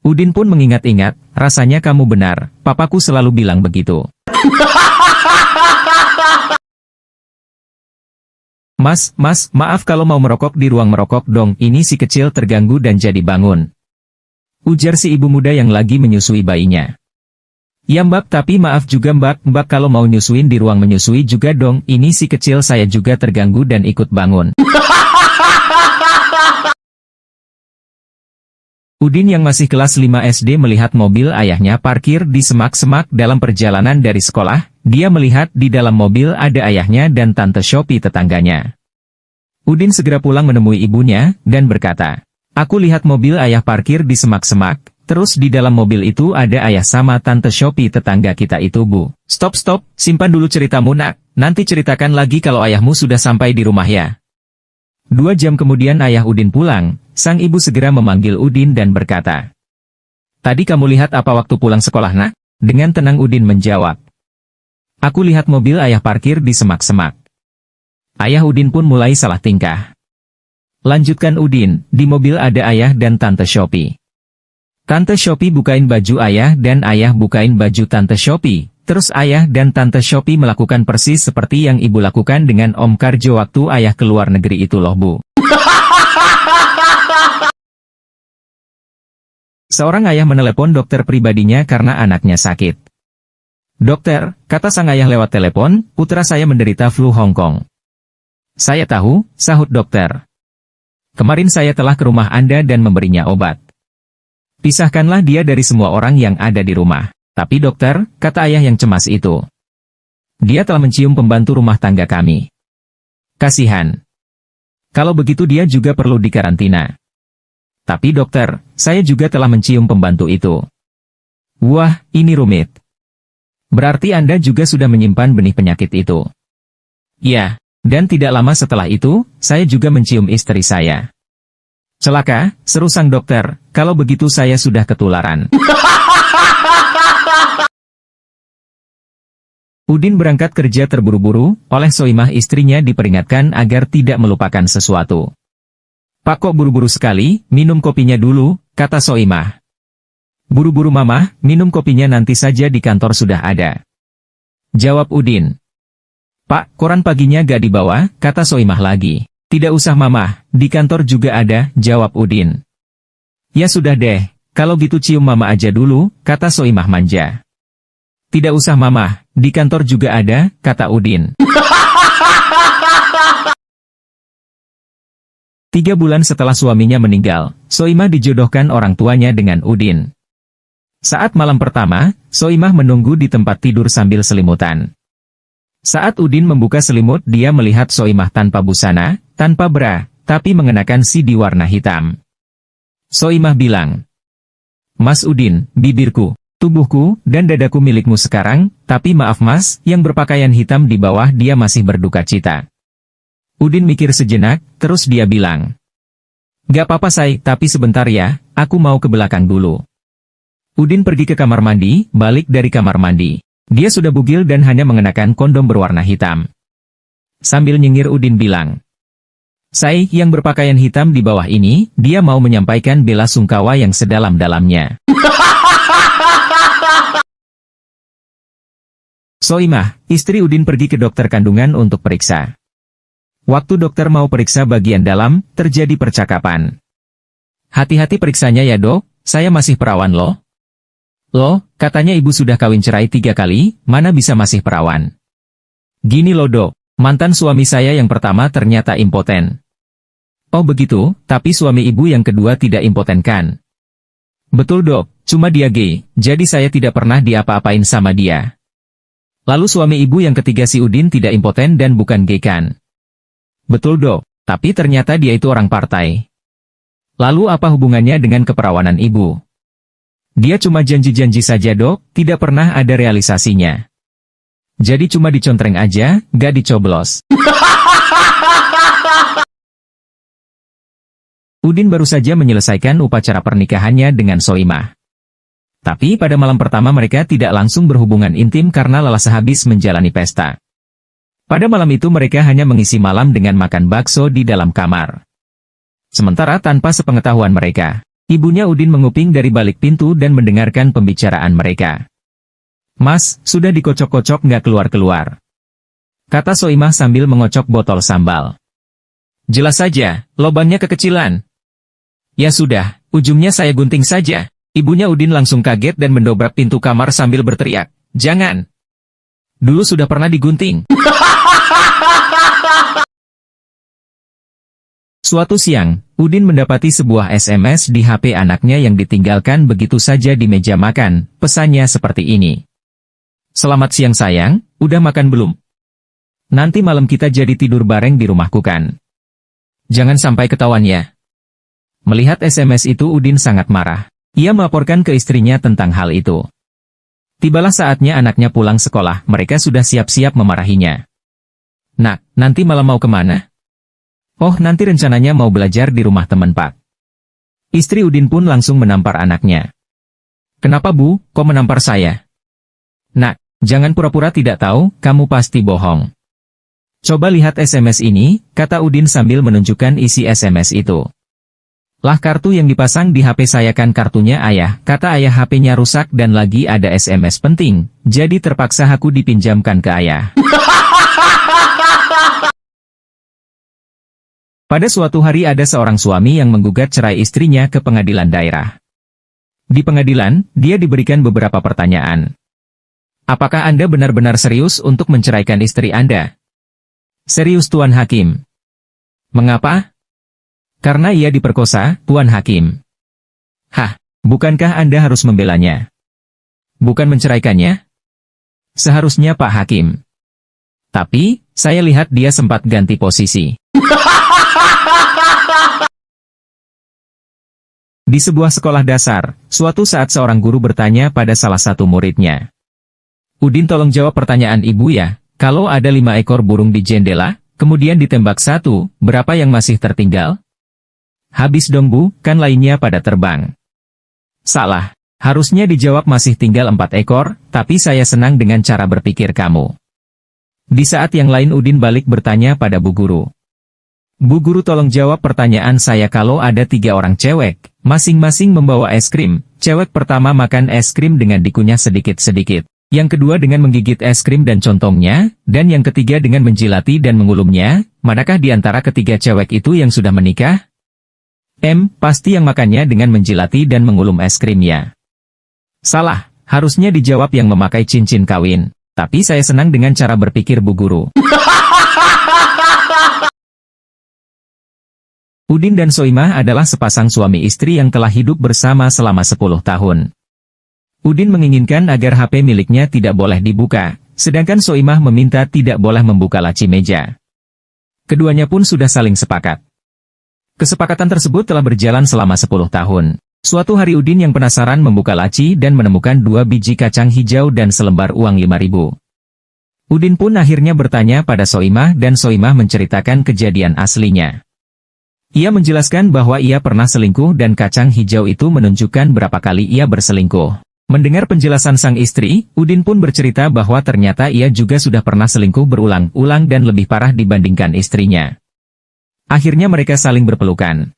Udin pun mengingat-ingat, rasanya kamu benar, papaku selalu bilang begitu. Mas, maaf kalau mau merokok di ruang merokok dong, ini si kecil terganggu dan jadi bangun. Ujar si ibu muda yang lagi menyusui bayinya. Ya mbak, tapi maaf juga mbak kalau mau nyusuin di ruang menyusui juga dong, ini si kecil saya juga terganggu dan ikut bangun. Udin yang masih kelas 5 SD melihat mobil ayahnya parkir di semak-semak dalam perjalanan dari sekolah, dia melihat di dalam mobil ada ayahnya dan tante Shopee tetangganya. Udin segera pulang menemui ibunya, dan berkata, aku lihat mobil ayah parkir di semak-semak, terus di dalam mobil itu ada ayah sama tante Shopee tetangga kita itu bu. Stop, simpan dulu ceritamu nak, nanti ceritakan lagi kalau ayahmu sudah sampai di rumah ya. 2 jam kemudian ayah Udin pulang, sang ibu segera memanggil Udin dan berkata, tadi kamu lihat apa waktu pulang sekolah nak? Dengan tenang Udin menjawab, aku lihat mobil ayah parkir di semak-semak. Ayah Udin pun mulai salah tingkah. Lanjutkan Udin, di mobil ada ayah dan tante Shopee. Tante Shopee bukain baju ayah dan ayah bukain baju tante Shopee. Terus ayah dan tante Shopee melakukan persis seperti yang ibu lakukan dengan Om Karjo waktu ayah keluar negeri itu loh bu. Seorang ayah menelepon dokter pribadinya karena anaknya sakit. Dokter, kata sang ayah lewat telepon, putra saya menderita flu Hong Kong. Saya tahu, sahut dokter. Kemarin saya telah ke rumah Anda dan memberinya obat. Pisahkanlah dia dari semua orang yang ada di rumah. Tapi dokter, kata ayah yang cemas itu. Dia telah mencium pembantu rumah tangga kami. Kasihan. Kalau begitu dia juga perlu dikarantina. Tapi dokter, saya juga telah mencium pembantu itu. Wah, ini rumit. Berarti Anda juga sudah menyimpan benih penyakit itu. Ya, dan tidak lama setelah itu, saya juga mencium istri saya. Celaka, seru sang dokter, kalau begitu saya sudah ketularan. Udin berangkat kerja terburu-buru, oleh Soimah istrinya diperingatkan agar tidak melupakan sesuatu. Pak kok buru-buru sekali, minum kopinya dulu, kata Soimah. Buru-buru Mama, minum kopinya nanti saja di kantor sudah ada. Jawab Udin. Pak, koran paginya gak dibawa, kata Soimah lagi. Tidak usah Mama, di kantor juga ada, jawab Udin. Ya sudah deh, kalau gitu cium Mama aja dulu, kata Soimah manja. Tidak usah Mama, di kantor juga ada, kata Udin. 3 bulan setelah suaminya meninggal, Soimah dijodohkan orang tuanya dengan Udin. Saat malam pertama, Soimah menunggu di tempat tidur sambil selimutan. Saat Udin membuka selimut dia melihat Soimah tanpa busana, tanpa bra, tapi mengenakan CD warna hitam. Soimah bilang, Mas Udin, bibirku, tubuhku, dan dadaku milikmu sekarang, tapi maaf mas, yang berpakaian hitam di bawah dia masih berduka cita. Udin mikir sejenak, terus dia bilang, gak apa-apa say, tapi sebentar ya, aku mau ke belakang dulu. Udin pergi ke kamar mandi, balik dari kamar mandi. Dia sudah bugil dan hanya mengenakan kondom berwarna hitam. Sambil nyengir Udin bilang, say, yang berpakaian hitam di bawah ini, dia mau menyampaikan bela sungkawa yang sedalam-dalamnya. Soimah, istri Udin pergi ke dokter kandungan untuk periksa. Waktu dokter mau periksa bagian dalam, terjadi percakapan. Hati-hati periksanya ya dok, saya masih perawan loh. Loh, katanya ibu sudah kawin cerai 3 kali, mana bisa masih perawan? Gini loh dok, mantan suami saya yang pertama ternyata impoten. Oh begitu, tapi suami ibu yang kedua tidak impoten kan? Betul dok, cuma dia gay, jadi saya tidak pernah diapa-apain sama dia. Lalu suami ibu yang ketiga si Udin tidak impoten dan bukan gay kan? Betul dok, tapi ternyata dia itu orang partai. Lalu apa hubungannya dengan keperawanan ibu? Dia cuma janji-janji saja dok, tidak pernah ada realisasinya. Jadi cuma dicontreng aja, gak dicoblos. Udin baru saja menyelesaikan upacara pernikahannya dengan Soimah. Tapi pada malam pertama mereka tidak langsung berhubungan intim karena lelah sehabis menjalani pesta. Pada malam itu mereka hanya mengisi malam dengan makan bakso di dalam kamar. Sementara tanpa sepengetahuan mereka, ibunya Udin menguping dari balik pintu dan mendengarkan pembicaraan mereka. Mas, sudah dikocok-kocok nggak keluar-keluar? Kata Soimah sambil mengocok botol sambal. Jelas saja, lobangnya kekecilan. Ya sudah, ujungnya saya gunting saja. Ibunya Udin langsung kaget dan mendobrak pintu kamar sambil berteriak, jangan. Dulu sudah pernah digunting. Suatu siang, Udin mendapati sebuah SMS di HP anaknya yang ditinggalkan begitu saja di meja makan. Pesannya seperti ini. Selamat siang sayang, udah makan belum? Nanti malam kita jadi tidur bareng di rumahku kan? Jangan sampai ketahuan ya. Melihat SMS itu Udin sangat marah. Ia melaporkan ke istrinya tentang hal itu. Tibalah saatnya anaknya pulang sekolah, mereka sudah siap-siap memarahinya. Nak, nanti malam mau kemana? Oh, nanti rencananya mau belajar di rumah teman Pak. Istri Udin pun langsung menampar anaknya. Kenapa Bu, kok menampar saya? Nak, jangan pura-pura tidak tahu, kamu pasti bohong. Coba lihat SMS ini, kata Udin sambil menunjukkan isi SMS itu. Lah kartu yang dipasang di HP saya kan kartunya ayah, kata ayah HP-nya rusak dan lagi ada SMS penting, jadi terpaksa aku dipinjamkan ke ayah. Pada suatu hari ada seorang suami yang menggugat cerai istrinya ke pengadilan daerah. Di pengadilan, dia diberikan beberapa pertanyaan. Apakah Anda benar-benar serius untuk menceraikan istri Anda? Serius Tuan Hakim. Mengapa? Karena ia diperkosa, Tuan Hakim. Hah, bukankah Anda harus membelanya? Bukan menceraikannya? Seharusnya Pak Hakim. Tapi, saya lihat dia sempat ganti posisi. Di sebuah sekolah dasar, suatu saat seorang guru bertanya pada salah satu muridnya. Udin tolong jawab pertanyaan ibu ya, kalau ada 5 ekor burung di jendela, kemudian ditembak satu, berapa yang masih tertinggal? Habis dong Bu, kan lainnya pada terbang. Salah, harusnya dijawab masih tinggal 4 ekor, tapi saya senang dengan cara berpikir kamu. Di saat yang lain Udin balik bertanya pada Bu Guru. Bu Guru tolong jawab pertanyaan saya kalau ada 3 orang cewek, masing-masing membawa es krim, cewek pertama makan es krim dengan dikunyah sedikit-sedikit, yang kedua dengan menggigit es krim dan contongnya, dan yang ketiga dengan menjilati dan mengulumnya, manakah di antara ketiga cewek itu yang sudah menikah? Pasti yang makannya dengan menjilati dan mengulum es krimnya. Salah, harusnya dijawab yang memakai cincin kawin. Tapi saya senang dengan cara berpikir Bu Guru. Udin dan Soimah adalah sepasang suami istri yang telah hidup bersama selama 10 tahun. Udin menginginkan agar HP miliknya tidak boleh dibuka, sedangkan Soimah meminta tidak boleh membuka laci meja. Keduanya pun sudah saling sepakat. Kesepakatan tersebut telah berjalan selama 10 tahun. Suatu hari Udin yang penasaran membuka laci dan menemukan 2 biji kacang hijau dan selembar uang 5.000. Udin pun akhirnya bertanya pada Soimah dan Soimah menceritakan kejadian aslinya. Ia menjelaskan bahwa ia pernah selingkuh dan kacang hijau itu menunjukkan berapa kali ia berselingkuh. Mendengar penjelasan sang istri, Udin pun bercerita bahwa ternyata ia juga sudah pernah selingkuh berulang-ulang dan lebih parah dibandingkan istrinya. Akhirnya mereka saling berpelukan.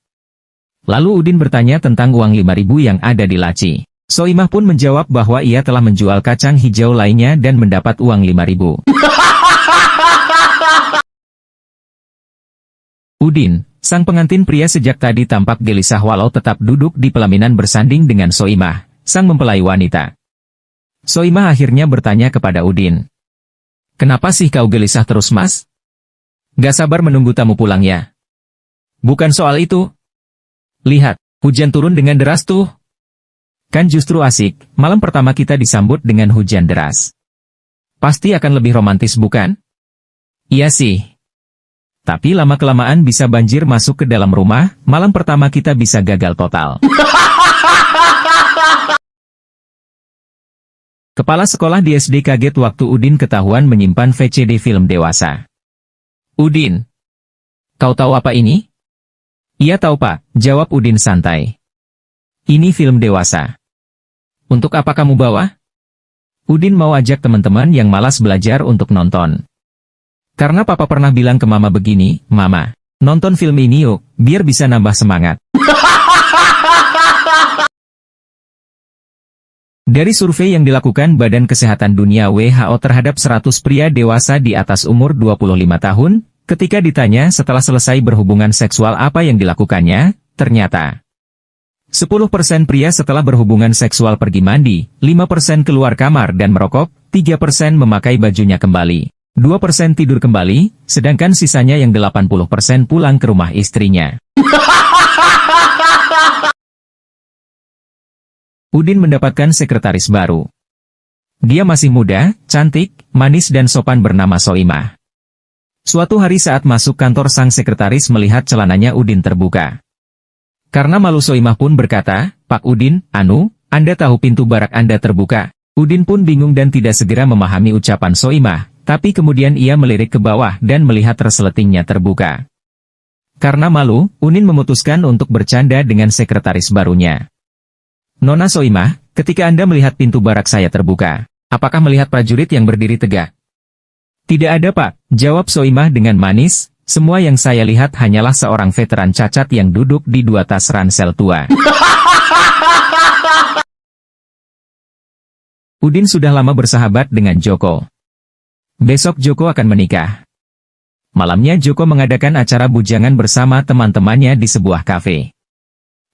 Lalu Udin bertanya tentang uang 5.000 yang ada di laci. Soimah pun menjawab bahwa ia telah menjual kacang hijau lainnya dan mendapat uang 5.000. Udin, sang pengantin pria sejak tadi tampak gelisah walau tetap duduk di pelaminan bersanding dengan Soimah, sang mempelai wanita. Soimah akhirnya bertanya kepada Udin. Kenapa sih kau gelisah terus mas? Gak sabar menunggu tamu pulang ya? Bukan soal itu. Lihat, hujan turun dengan deras tuh. Kan justru asik, malam pertama kita disambut dengan hujan deras. Pasti akan lebih romantis bukan? Iya sih. Tapi lama-kelamaan bisa banjir masuk ke dalam rumah, malam pertama kita bisa gagal total. Kepala sekolah di SD kaget waktu Udin ketahuan menyimpan VCD film dewasa. Udin, kau tahu apa ini? Iya tahu Pak, jawab Udin santai. Ini film dewasa. Untuk apa kamu bawa? Udin mau ajak teman-teman yang malas belajar untuk nonton. Karena Papa pernah bilang ke Mama begini, Mama, nonton film ini yuk, biar bisa nambah semangat. Dari survei yang dilakukan Badan Kesehatan Dunia WHO terhadap 100 pria dewasa di atas umur 25 tahun, ketika ditanya setelah selesai berhubungan seksual apa yang dilakukannya, ternyata 10% pria setelah berhubungan seksual pergi mandi, 5% keluar kamar dan merokok, 3% memakai bajunya kembali, 2% tidur kembali, sedangkan sisanya yang 80% pulang ke rumah istrinya. Udin mendapatkan sekretaris baru. Dia masih muda, cantik, manis dan sopan bernama Soimah. Suatu hari saat masuk kantor sang sekretaris melihat celananya Udin terbuka. Karena malu Soimah pun berkata, Pak Udin, Anda tahu pintu barak Anda terbuka. Udin pun bingung dan tidak segera memahami ucapan Soimah, tapi kemudian ia melirik ke bawah dan melihat resletingnya terbuka. Karena malu, Udin memutuskan untuk bercanda dengan sekretaris barunya. Nona Soimah, ketika Anda melihat pintu barak saya terbuka, apakah melihat prajurit yang berdiri tegak? Tidak ada Pak, jawab Soimah dengan manis, semua yang saya lihat hanyalah seorang veteran cacat yang duduk di 2 tas ransel tua. Udin sudah lama bersahabat dengan Joko. Besok Joko akan menikah. Malamnya Joko mengadakan acara bujangan bersama teman-temannya di sebuah kafe.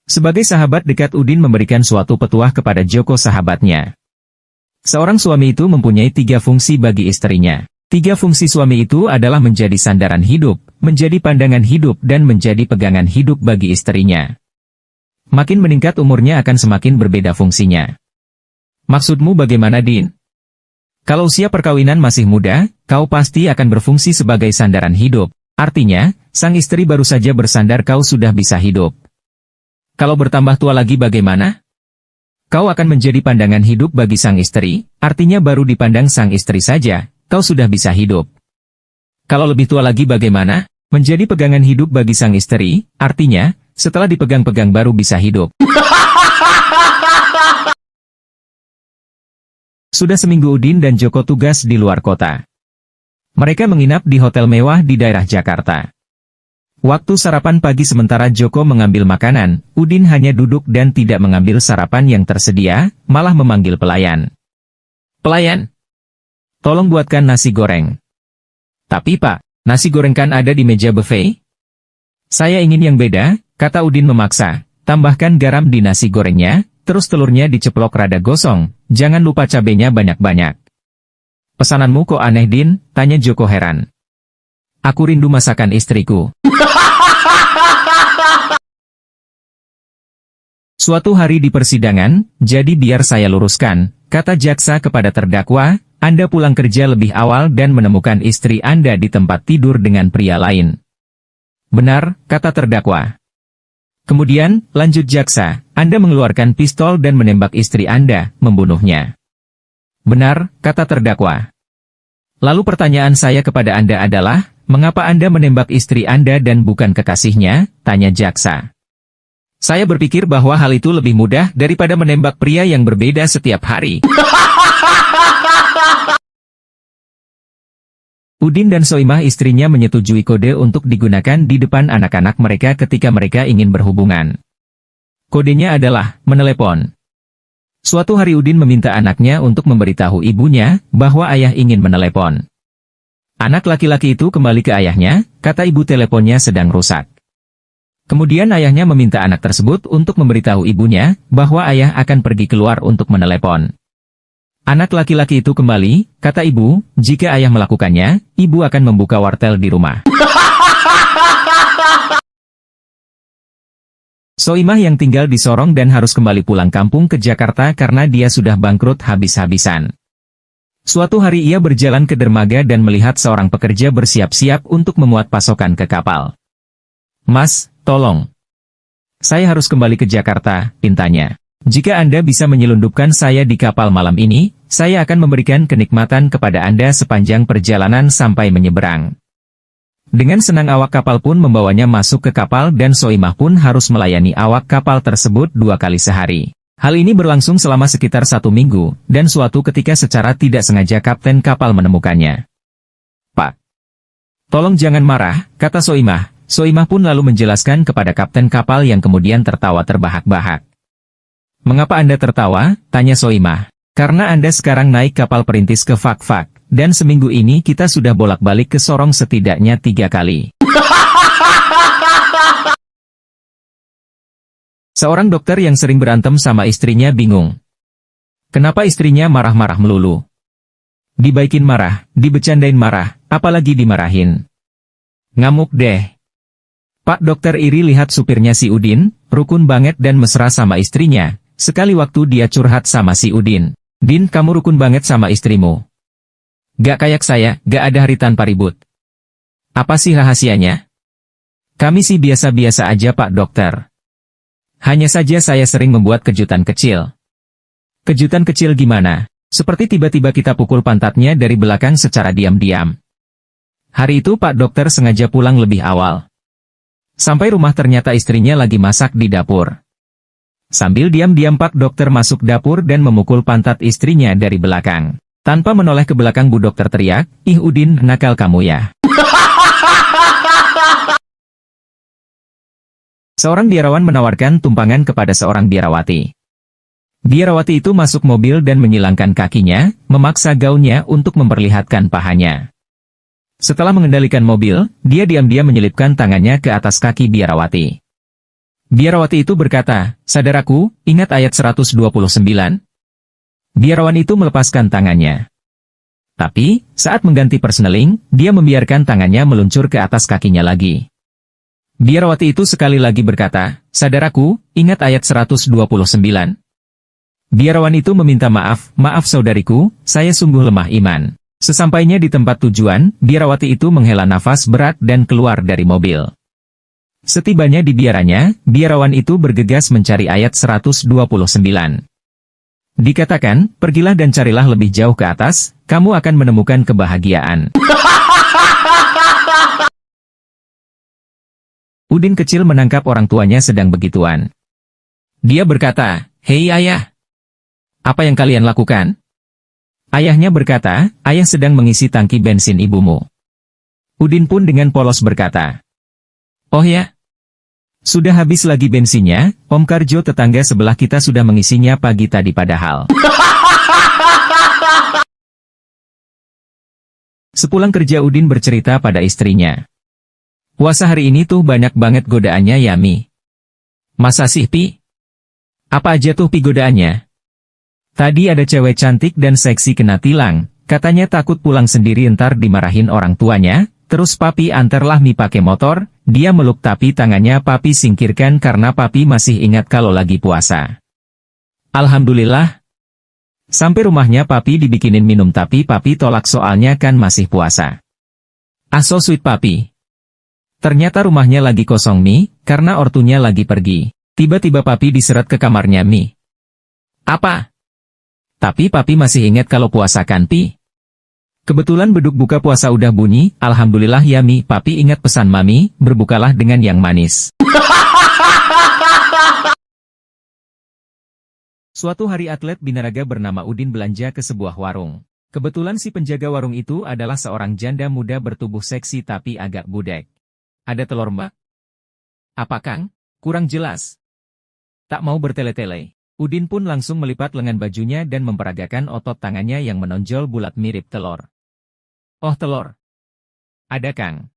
Sebagai sahabat dekat Udin memberikan suatu petuah kepada Joko sahabatnya. Seorang suami itu mempunyai 3 fungsi bagi istrinya. 3 fungsi suami itu adalah menjadi sandaran hidup, menjadi pandangan hidup dan menjadi pegangan hidup bagi istrinya. Makin meningkat umurnya akan semakin berbeda fungsinya. Maksudmu bagaimana Din? Kalau usia perkawinan masih muda, kau pasti akan berfungsi sebagai sandaran hidup. Artinya, sang istri baru saja bersandar kau sudah bisa hidup. Kalau bertambah tua lagi bagaimana? Kau akan menjadi pandangan hidup bagi sang istri, artinya baru dipandang sang istri saja, kau sudah bisa hidup. Kalau lebih tua lagi bagaimana? Menjadi pegangan hidup bagi sang istri, artinya, setelah dipegang-pegang baru bisa hidup. Sudah seminggu Udin dan Joko tugas di luar kota. Mereka menginap di hotel mewah di daerah Jakarta. Waktu sarapan pagi sementara Joko mengambil makanan, Udin hanya duduk dan tidak mengambil sarapan yang tersedia, malah memanggil pelayan. Pelayan, tolong buatkan nasi goreng. Tapi Pak, nasi goreng kan ada di meja buffet? Saya ingin yang beda, kata Udin memaksa. Tambahkan garam di nasi gorengnya, terus telurnya diceplok rada gosong, jangan lupa cabenya banyak-banyak. Pesananmu kok aneh Din, tanya Joko heran. Aku rindu masakan istriku. Suatu hari di persidangan, jadi biar saya luruskan, kata jaksa kepada terdakwa, Anda pulang kerja lebih awal dan menemukan istri Anda di tempat tidur dengan pria lain. Benar, kata terdakwa. Kemudian, lanjut jaksa, Anda mengeluarkan pistol dan menembak istri Anda, membunuhnya. Benar, kata terdakwa. Lalu pertanyaan saya kepada Anda adalah, mengapa Anda menembak istri Anda dan bukan kekasihnya, tanya jaksa. Saya berpikir bahwa hal itu lebih mudah daripada menembak pria yang berbeda setiap hari. Udin dan Soimah istrinya menyetujui kode untuk digunakan di depan anak-anak mereka ketika mereka ingin berhubungan. Kodenya adalah menelepon. Suatu hari Udin meminta anaknya untuk memberitahu ibunya bahwa ayah ingin menelepon. Anak laki-laki itu kembali ke ayahnya, kata ibu teleponnya sedang rusak. Kemudian ayahnya meminta anak tersebut untuk memberitahu ibunya bahwa ayah akan pergi keluar untuk menelepon. Anak laki-laki itu kembali, kata ibu, jika ayah melakukannya, ibu akan membuka wartel di rumah. Soimah yang tinggal di Sorong dan harus kembali pulang kampung ke Jakarta karena dia sudah bangkrut habis-habisan. Suatu hari ia berjalan ke dermaga dan melihat seorang pekerja bersiap-siap untuk memuat pasokan ke kapal. "Mas, tolong. Saya harus kembali ke Jakarta," pintanya. "Jika Anda bisa menyelundupkan saya di kapal malam ini, saya akan memberikan kenikmatan kepada Anda sepanjang perjalanan sampai menyeberang." Dengan senang awak kapal pun membawanya masuk ke kapal dan Soimah pun harus melayani awak kapal tersebut 2 kali sehari. Hal ini berlangsung selama sekitar 1 minggu, dan suatu ketika secara tidak sengaja kapten kapal menemukannya. "Pak, tolong jangan marah," kata Soimah. Soimah pun lalu menjelaskan kepada kapten kapal yang kemudian tertawa terbahak-bahak. "Mengapa Anda tertawa?" tanya Soimah. "Karena Anda sekarang naik kapal perintis ke Fak-Fak. Dan seminggu ini kita sudah bolak-balik ke Sorong setidaknya 3 kali. Seorang dokter yang sering berantem sama istrinya bingung. Kenapa istrinya marah-marah melulu? Dibaikin marah, dibecandain marah, apalagi dimarahin. Ngamuk deh. Pak dokter iri lihat supirnya si Udin, rukun banget dan mesra sama istrinya. Sekali waktu dia curhat sama si Udin. "Din, kamu rukun banget sama istrimu. Gak kayak saya, gak ada hari tanpa ribut. Apa sih rahasianya?" "Kami sih biasa-biasa aja Pak Dokter. Hanya saja saya sering membuat kejutan kecil." "Kejutan kecil gimana?" "Seperti tiba-tiba kita pukul pantatnya dari belakang secara diam-diam." Hari itu Pak Dokter sengaja pulang lebih awal. Sampai rumah ternyata istrinya lagi masak di dapur. Sambil diam-diam Pak Dokter masuk dapur dan memukul pantat istrinya dari belakang. Tanpa menoleh ke belakang Bu Dokter teriak, "Ih Udin, nakal kamu ya." Seorang biarawan menawarkan tumpangan kepada seorang biarawati. Biarawati itu masuk mobil dan menyilangkan kakinya, memaksa gaunnya untuk memperlihatkan pahanya. Setelah mengendalikan mobil, dia diam-diam menyelipkan tangannya ke atas kaki biarawati. Biarawati itu berkata, "Saudaraku, ingat ayat 129? Biarawan itu melepaskan tangannya. Tapi, saat mengganti persneling, dia membiarkan tangannya meluncur ke atas kakinya lagi. Biarawati itu sekali lagi berkata, "Saudaraku, ingat ayat 129? Biarawan itu meminta maaf, "Maaf saudariku, saya sungguh lemah iman." Sesampainya di tempat tujuan, biarawati itu menghela nafas berat dan keluar dari mobil. Setibanya di biaranya, biarawan itu bergegas mencari ayat 129. Dikatakan, "Pergilah dan carilah lebih jauh ke atas, kamu akan menemukan kebahagiaan." Udin kecil menangkap orang tuanya sedang begituan. Dia berkata, "Hei ayah, apa yang kalian lakukan?" Ayahnya berkata, "Ayah sedang mengisi tangki bensin ibumu." Udin pun dengan polos berkata, "Oh ya? Sudah habis lagi bensinnya, Om Karjo tetangga sebelah kita sudah mengisinya pagi tadi padahal." Sepulang kerja Udin bercerita pada istrinya. "Puasa hari ini tuh banyak banget godaannya ya Mi." "Masa sih Pi? Apa aja tuh Pi godaannya?" "Tadi ada cewek cantik dan seksi kena tilang, katanya takut pulang sendiri ntar dimarahin orang tuanya. Terus papi antarlah Mi pakai motor, dia meluk tapi tangannya papi singkirkan karena papi masih ingat kalau lagi puasa. Alhamdulillah. Sampai rumahnya papi dibikinin minum tapi papi tolak soalnya kan masih puasa. Ah so sweet papi. Ternyata rumahnya lagi kosong Mi, karena ortunya lagi pergi. Tiba-tiba papi diseret ke kamarnya Mi. Apa? Tapi papi masih ingat kalau puasa kan Pi? Kebetulan beduk buka puasa udah bunyi, alhamdulillah ya Mi, papi ingat pesan mami, berbukalah dengan yang manis." Suatu hari atlet binaraga bernama Udin belanja ke sebuah warung. Kebetulan si penjaga warung itu adalah seorang janda muda bertubuh seksi tapi agak budek. "Ada telur mbak?" "Apa Kang? Kurang jelas." Tak mau bertele-tele. Udin pun langsung melipat lengan bajunya dan memperagakan otot tangannya yang menonjol bulat mirip telur. "Oh telur. Ada Kang.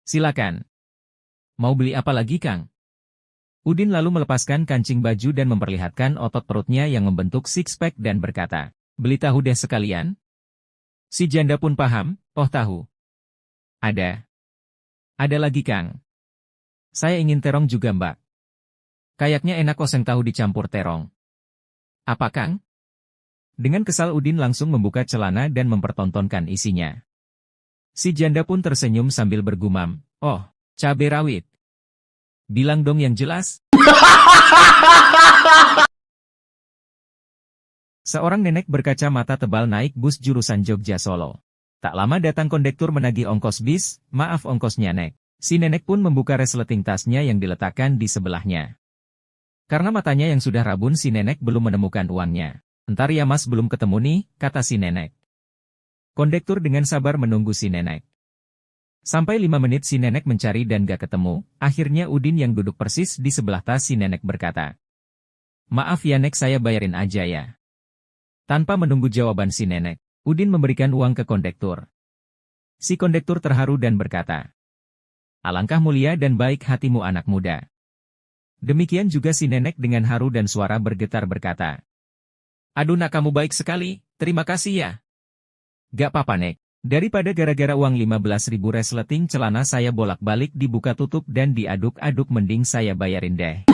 Silakan. Mau beli apa lagi Kang?" Udin lalu melepaskan kancing baju dan memperlihatkan otot perutnya yang membentuk six-pack dan berkata, "Beli tahu deh sekalian." Si janda pun paham, "Oh tahu. Ada. Ada lagi Kang. Saya ingin terong juga Mbak." Kayaknya enak oseng tahu dicampur terong. Apa Kang? Dengan kesal Udin langsung membuka celana dan mempertontonkan isinya. Si janda pun tersenyum sambil bergumam, "Oh, cabai rawit. Bilang dong yang jelas." Seorang nenek berkacamata tebal naik bus jurusan Jogja-Solo. Tak lama datang kondektur menagih ongkos bis, "Maaf ongkosnya Nek." Si nenek pun membuka resleting tasnya yang diletakkan di sebelahnya. Karena matanya yang sudah rabun si nenek belum menemukan uangnya. "Entar ya Mas belum ketemu nih," kata si nenek. Kondektur dengan sabar menunggu si nenek. Sampai 5 menit si nenek mencari dan gak ketemu, akhirnya Udin yang duduk persis di sebelah tas si nenek berkata, "Maaf ya Nek saya bayarin aja ya." Tanpa menunggu jawaban si nenek, Udin memberikan uang ke kondektur. Si kondektur terharu dan berkata, "Alangkah mulia dan baik hatimu anak muda." Demikian juga si nenek dengan haru dan suara bergetar berkata, "Aduh nak kamu baik sekali, terima kasih ya." "Gak apa-apa Nek, daripada gara-gara uang 15.000 resleting celana saya bolak-balik dibuka tutup dan diaduk-aduk mending saya bayarin deh."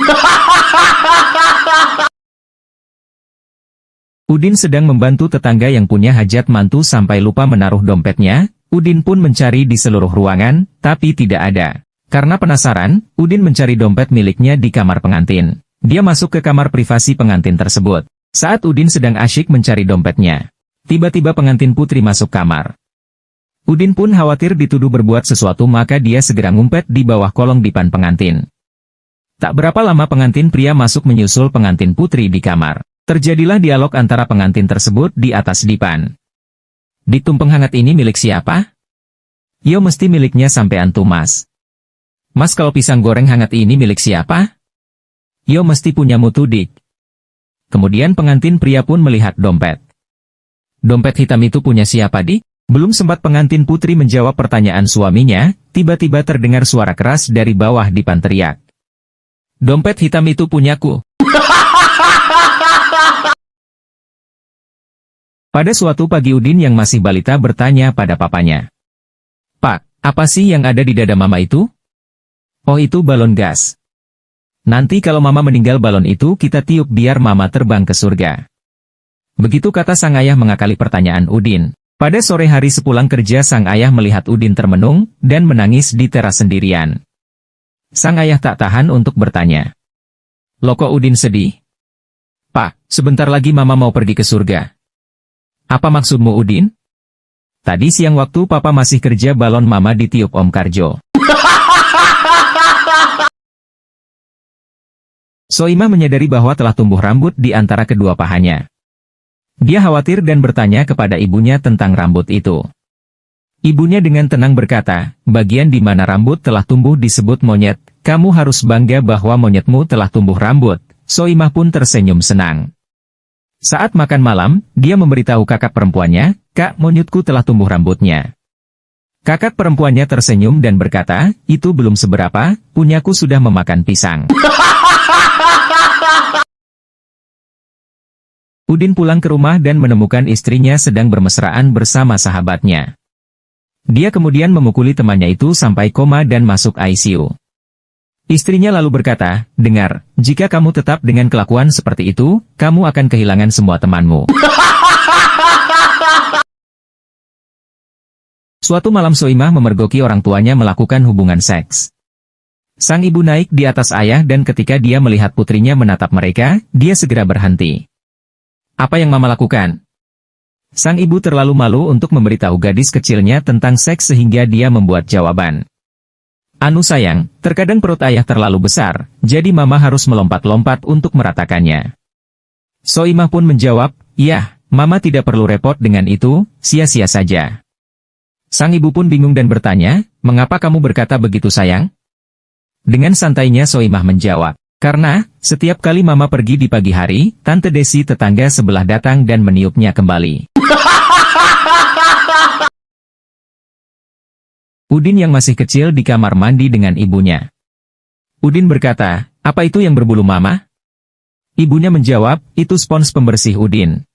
Udin sedang membantu tetangga yang punya hajat mantu sampai lupa menaruh dompetnya. Udin pun mencari di seluruh ruangan, tapi tidak ada. Karena penasaran, Udin mencari dompet miliknya di kamar pengantin. Dia masuk ke kamar privasi pengantin tersebut. Saat Udin sedang asyik mencari dompetnya, tiba-tiba pengantin putri masuk kamar. Udin pun khawatir dituduh berbuat sesuatu maka dia segera ngumpet di bawah kolong dipan pengantin. Tak berapa lama pengantin pria masuk menyusul pengantin putri di kamar. Terjadilah dialog antara pengantin tersebut di atas dipan. "Di tumpeng hangat ini milik siapa?" "Yo mesti miliknya sampean tuh Mas." "Mas kalau pisang goreng hangat ini milik siapa?" "Yo mesti punya mutu dik." Kemudian pengantin pria pun melihat dompet. "Dompet hitam itu punya siapa dik?" Belum sempat pengantin putri menjawab pertanyaan suaminya, tiba-tiba terdengar suara keras dari bawah dipan teriak. "Dompet hitam itu punyaku." Pada suatu pagi Udin yang masih balita bertanya pada papanya, "Pak, apa sih yang ada di dada mama itu?" "Oh itu balon gas. Nanti kalau mama meninggal balon itu kita tiup biar mama terbang ke surga." Begitu kata sang ayah mengakali pertanyaan Udin. Pada sore hari sepulang kerja sang ayah melihat Udin termenung dan menangis di teras sendirian. Sang ayah tak tahan untuk bertanya, "Loh kok Udin sedih?" "Pak, sebentar lagi mama mau pergi ke surga." "Apa maksudmu Udin?" "Tadi siang waktu papa masih kerja balon mama ditiup Om Karjo." Soimah menyadari bahwa telah tumbuh rambut di antara kedua pahanya. Dia khawatir dan bertanya kepada ibunya tentang rambut itu. Ibunya dengan tenang berkata, "Bagian di mana rambut telah tumbuh disebut monyet, kamu harus bangga bahwa monyetmu telah tumbuh rambut." Soimah pun tersenyum senang. Saat makan malam, dia memberitahu kakak perempuannya, "Kak, monyetku telah tumbuh rambutnya." Kakak perempuannya tersenyum dan berkata, "Itu belum seberapa, punyaku sudah memakan pisang." Udin pulang ke rumah dan menemukan istrinya sedang bermesraan bersama sahabatnya. Dia kemudian memukuli temannya itu sampai koma dan masuk ICU. Istrinya lalu berkata, "Dengar, jika kamu tetap dengan kelakuan seperti itu, kamu akan kehilangan semua temanmu." Suatu malam Soimah memergoki orang tuanya melakukan hubungan seks. Sang ibu naik di atas ayah dan ketika dia melihat putrinya menatap mereka, dia segera berhenti. "Apa yang mama lakukan?" Sang ibu terlalu malu untuk memberitahu gadis kecilnya tentang seks sehingga dia membuat jawaban. "Anu sayang, terkadang perut ayah terlalu besar, jadi mama harus melompat-lompat untuk meratakannya." Soimah pun menjawab, "Yah, mama tidak perlu repot dengan itu, sia-sia saja." Sang ibu pun bingung dan bertanya, "Mengapa kamu berkata begitu sayang?" Dengan santainya Soimah menjawab, "Karena, setiap kali mama pergi di pagi hari, Tante Desi tetangga sebelah datang dan meniupnya kembali." Udin yang masih kecil di kamar mandi dengan ibunya. Udin berkata, "Apa itu yang berbulu mama?" Ibunya menjawab, "Itu spons pembersih Udin."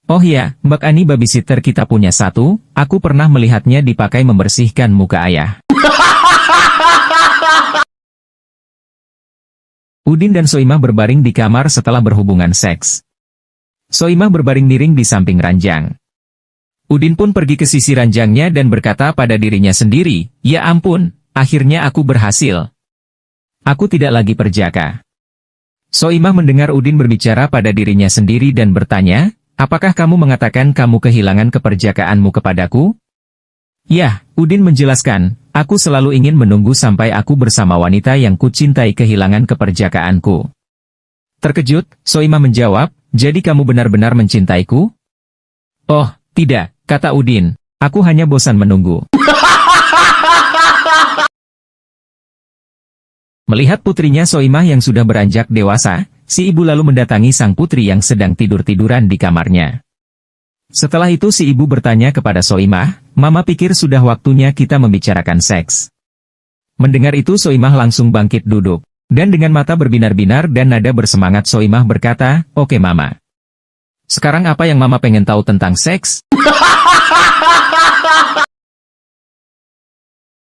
"Oh ya, Mbak Ani babysitter kita punya satu, aku pernah melihatnya dipakai membersihkan muka ayah." Udin dan Soimah berbaring di kamar setelah berhubungan seks. Soimah berbaring miring di samping ranjang. Udin pun pergi ke sisi ranjangnya dan berkata pada dirinya sendiri, "Ya ampun, akhirnya aku berhasil. Aku tidak lagi perjaka." Soimah mendengar Udin berbicara pada dirinya sendiri dan bertanya, "Apakah kamu mengatakan kamu kehilangan keperjakaanmu kepadaku?" "Ya," Udin menjelaskan, "aku selalu ingin menunggu sampai aku bersama wanita yang kucintai kehilangan keperjakaanku." Terkejut, Soimah menjawab, "Jadi kamu benar-benar mencintaiku?" "Oh, tidak," kata Udin, "aku hanya bosan menunggu." Melihat putrinya Soimah yang sudah beranjak dewasa, si ibu lalu mendatangi sang putri yang sedang tidur-tiduran di kamarnya. Setelah itu si ibu bertanya kepada Soimah, "Mama pikir sudah waktunya kita membicarakan seks." Mendengar itu Soimah langsung bangkit duduk. Dan dengan mata berbinar-binar dan nada bersemangat Soimah berkata, "Oke Mama. Sekarang apa yang Mama pengen tahu tentang seks?"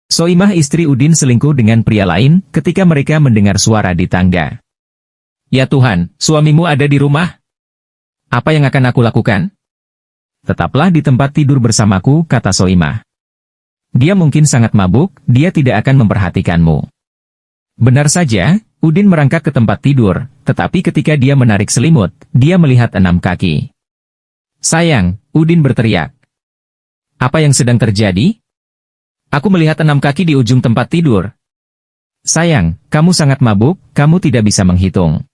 Soimah istri Udin selingkuh dengan pria lain ketika mereka mendengar suara di tangga. "Ya Tuhan, suamimu ada di rumah? Apa yang akan aku lakukan?" "Tetaplah di tempat tidur bersamaku," kata Soimah. "Dia mungkin sangat mabuk, dia tidak akan memperhatikanmu." Benar saja, Udin merangkak ke tempat tidur, tetapi ketika dia menarik selimut, dia melihat 6 kaki. "Sayang," Udin berteriak. "Apa yang sedang terjadi?" "Aku melihat 6 kaki di ujung tempat tidur." "Sayang, kamu sangat mabuk, kamu tidak bisa menghitung.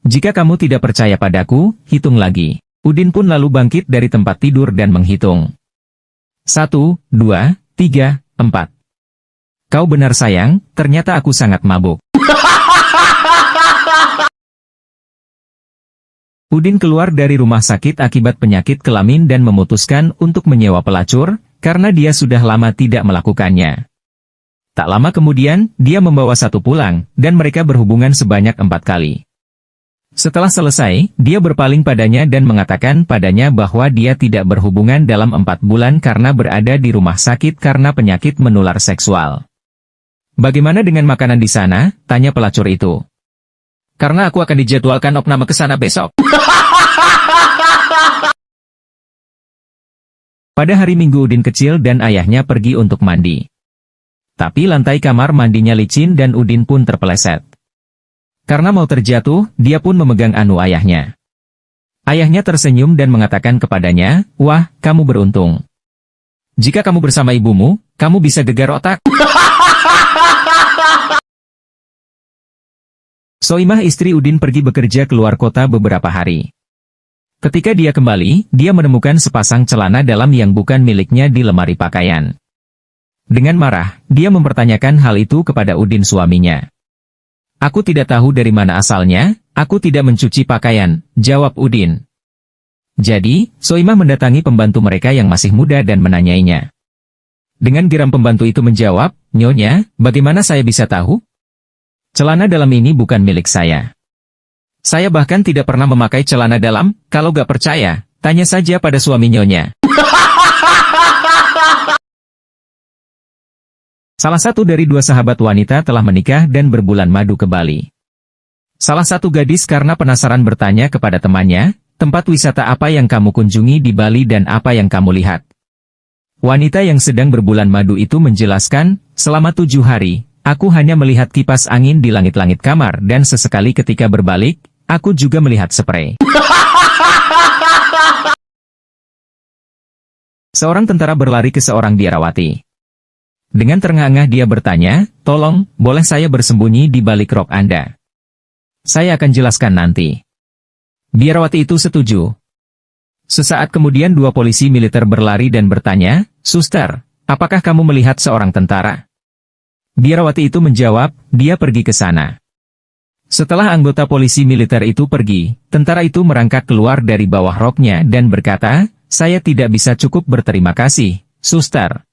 Jika kamu tidak percaya padaku, hitung lagi." Udin pun lalu bangkit dari tempat tidur dan menghitung. 1, 2, 3, 4. "Kau benar sayang, ternyata aku sangat mabuk." Udin keluar dari rumah sakit akibat penyakit kelamin dan memutuskan untuk menyewa pelacur, karena dia sudah lama tidak melakukannya. Tak lama kemudian, dia membawa satu pulang, dan mereka berhubungan sebanyak 4 kali. Setelah selesai, dia berpaling padanya dan mengatakan padanya bahwa dia tidak berhubungan dalam 4 bulan karena berada di rumah sakit karena penyakit menular seksual. "Bagaimana dengan makanan di sana?" tanya pelacur itu. "Karena aku akan dijadwalkan opname ke sana besok." Pada hari Minggu Udin kecil dan ayahnya pergi untuk mandi. Tapi lantai kamar mandinya licin dan Udin pun terpeleset. Karena mau terjatuh, dia pun memegang anu ayahnya. Ayahnya tersenyum dan mengatakan kepadanya, "Wah, kamu beruntung. Jika kamu bersama ibumu, kamu bisa gegar otak." Soimah istri Udin pergi bekerja keluar kota beberapa hari. Ketika dia kembali, dia menemukan sepasang celana dalam yang bukan miliknya di lemari pakaian. Dengan marah, dia mempertanyakan hal itu kepada Udin suaminya. "Aku tidak tahu dari mana asalnya, aku tidak mencuci pakaian," jawab Udin. Jadi, Soimah mendatangi pembantu mereka yang masih muda dan menanyainya. Dengan geram pembantu itu menjawab, "Nyonya, bagaimana saya bisa tahu? Celana dalam ini bukan milik saya. Saya bahkan tidak pernah memakai celana dalam, kalau gak percaya, tanya saja pada suami Nyonya." Salah satu dari 2 sahabat wanita telah menikah dan berbulan madu ke Bali. Salah satu gadis karena penasaran bertanya kepada temannya, "Tempat wisata apa yang kamu kunjungi di Bali dan apa yang kamu lihat?" Wanita yang sedang berbulan madu itu menjelaskan, "Selama 7 hari, aku hanya melihat kipas angin di langit-langit kamar dan sesekali ketika berbalik, aku juga melihat sprei." Seorang tentara berlari ke seorang biarawati. Dengan terengah-engah dia bertanya, "Tolong, boleh saya bersembunyi di balik rok Anda? Saya akan jelaskan nanti." Biarawati itu setuju. Sesaat kemudian 2 polisi militer berlari dan bertanya, "Suster, apakah kamu melihat seorang tentara?" Biarawati itu menjawab, "Dia pergi ke sana." Setelah anggota polisi militer itu pergi, tentara itu merangkak keluar dari bawah roknya dan berkata, "Saya tidak bisa cukup berterima kasih, Suster.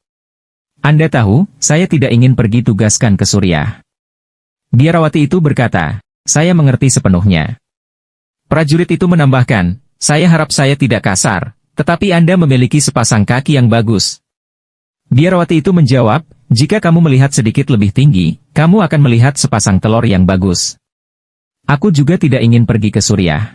Anda tahu, saya tidak ingin pergi tugaskan ke Suriah." Biarawati itu berkata, "Saya mengerti sepenuhnya." Prajurit itu menambahkan, "Saya harap saya tidak kasar, tetapi Anda memiliki sepasang kaki yang bagus." Biarawati itu menjawab, "Jika kamu melihat sedikit lebih tinggi, kamu akan melihat sepasang telur yang bagus." Aku juga tidak ingin pergi ke Suriah.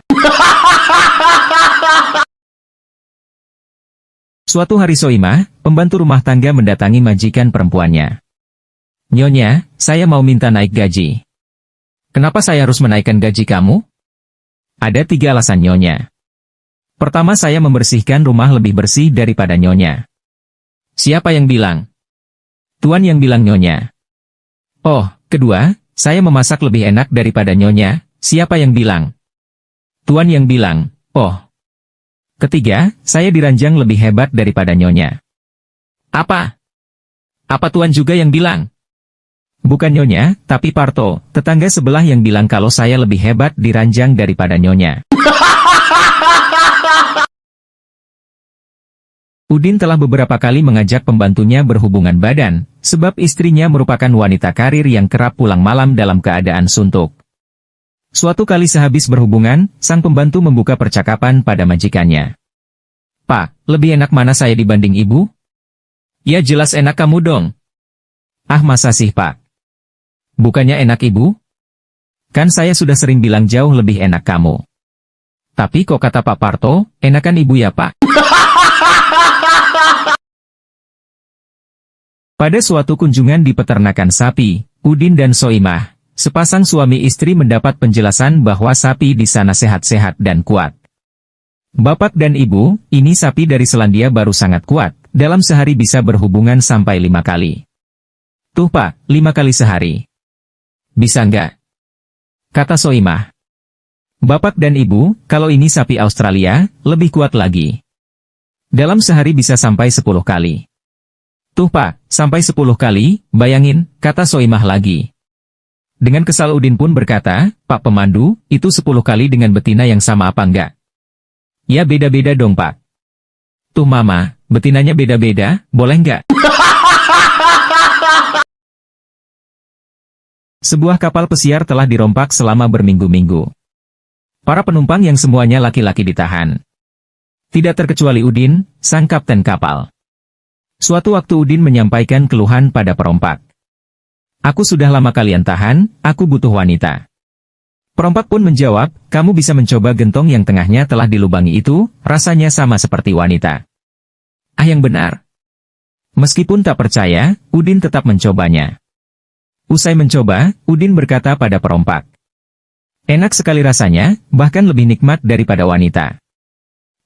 Suatu hari Soimah, pembantu rumah tangga mendatangi majikan perempuannya. Nyonya, saya mau minta naik gaji. Kenapa saya harus menaikkan gaji kamu? Ada 3 alasan Nyonya. Pertama, saya membersihkan rumah lebih bersih daripada Nyonya. Siapa yang bilang? Tuan yang bilang Nyonya. Oh, kedua, saya memasak lebih enak daripada Nyonya. Siapa yang bilang? Tuan yang bilang. Oh. Ketiga, saya diranjang lebih hebat daripada Nyonya. Apa? Apa Tuan juga yang bilang? Bukan Nyonya, tapi Parto, tetangga sebelah yang bilang kalau saya lebih hebat diranjang daripada Nyonya. Udin telah beberapa kali mengajak pembantunya berhubungan badan, sebab istrinya merupakan wanita karir yang kerap pulang malam dalam keadaan suntuk. Suatu kali sehabis berhubungan, sang pembantu membuka percakapan pada majikannya. Pak, lebih enak mana saya dibanding ibu? Ya jelas enak kamu dong. Ah masa sih Pak? Bukannya enak ibu? Kan saya sudah sering bilang jauh lebih enak kamu. Tapi kok kata Pak Parto, enakan ibu ya Pak? Pada suatu kunjungan di peternakan sapi, Udin dan Soimah, sepasang suami istri mendapat penjelasan bahwa sapi di sana sehat-sehat dan kuat. Bapak dan ibu, ini sapi dari Selandia Baru sangat kuat, dalam sehari bisa berhubungan sampai 5 kali. Tuh Pak, 5 kali sehari. Bisa nggak? Kata Soimah. Bapak dan ibu, kalau ini sapi Australia, lebih kuat lagi. Dalam sehari bisa sampai 10 kali. Tuh Pak, sampai 10 kali, bayangin, kata Soimah lagi. Dengan kesal Udin pun berkata, Pak pemandu, itu 10 kali dengan betina yang sama apa enggak? Ya beda-beda dong Pak. Tuh Mama, betinanya beda-beda, boleh enggak? Sebuah kapal pesiar telah dirompak selama berminggu-minggu. Para penumpang yang semuanya laki-laki ditahan. Tidak terkecuali Udin, sang kapten kapal. Suatu waktu Udin menyampaikan keluhan pada perompak. Aku sudah lama kalian tahan, aku butuh wanita. Perompak pun menjawab, kamu bisa mencoba gentong yang tengahnya telah dilubangi itu, rasanya sama seperti wanita. Ah yang benar. Meskipun tak percaya, Udin tetap mencobanya. Usai mencoba, Udin berkata pada perompak. Enak sekali rasanya, bahkan lebih nikmat daripada wanita.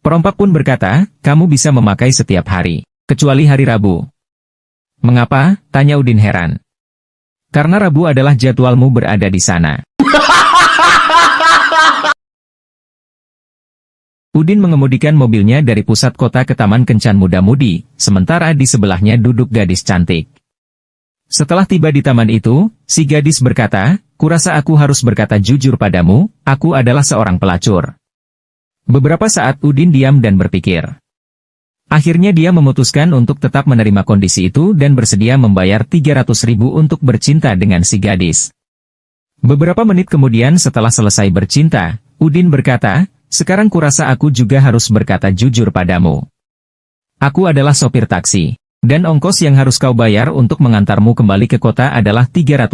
Perompak pun berkata, kamu bisa memakai setiap hari. Kecuali hari Rabu. Mengapa? Tanya Udin heran. Karena Rabu adalah jadwalmu berada di sana. Udin mengemudikan mobilnya dari pusat kota ke Taman Kencan Muda-Mudi, sementara di sebelahnya duduk gadis cantik. Setelah tiba di taman itu, si gadis berkata, kurasa aku harus berkata jujur padamu, aku adalah seorang pelacur. Beberapa saat Udin diam dan berpikir. Akhirnya dia memutuskan untuk tetap menerima kondisi itu dan bersedia membayar 300.000 untuk bercinta dengan si gadis. Beberapa menit kemudian setelah selesai bercinta, Udin berkata, sekarang kurasa aku juga harus berkata jujur padamu. Aku adalah sopir taksi, dan ongkos yang harus kau bayar untuk mengantarmu kembali ke kota adalah 300.000.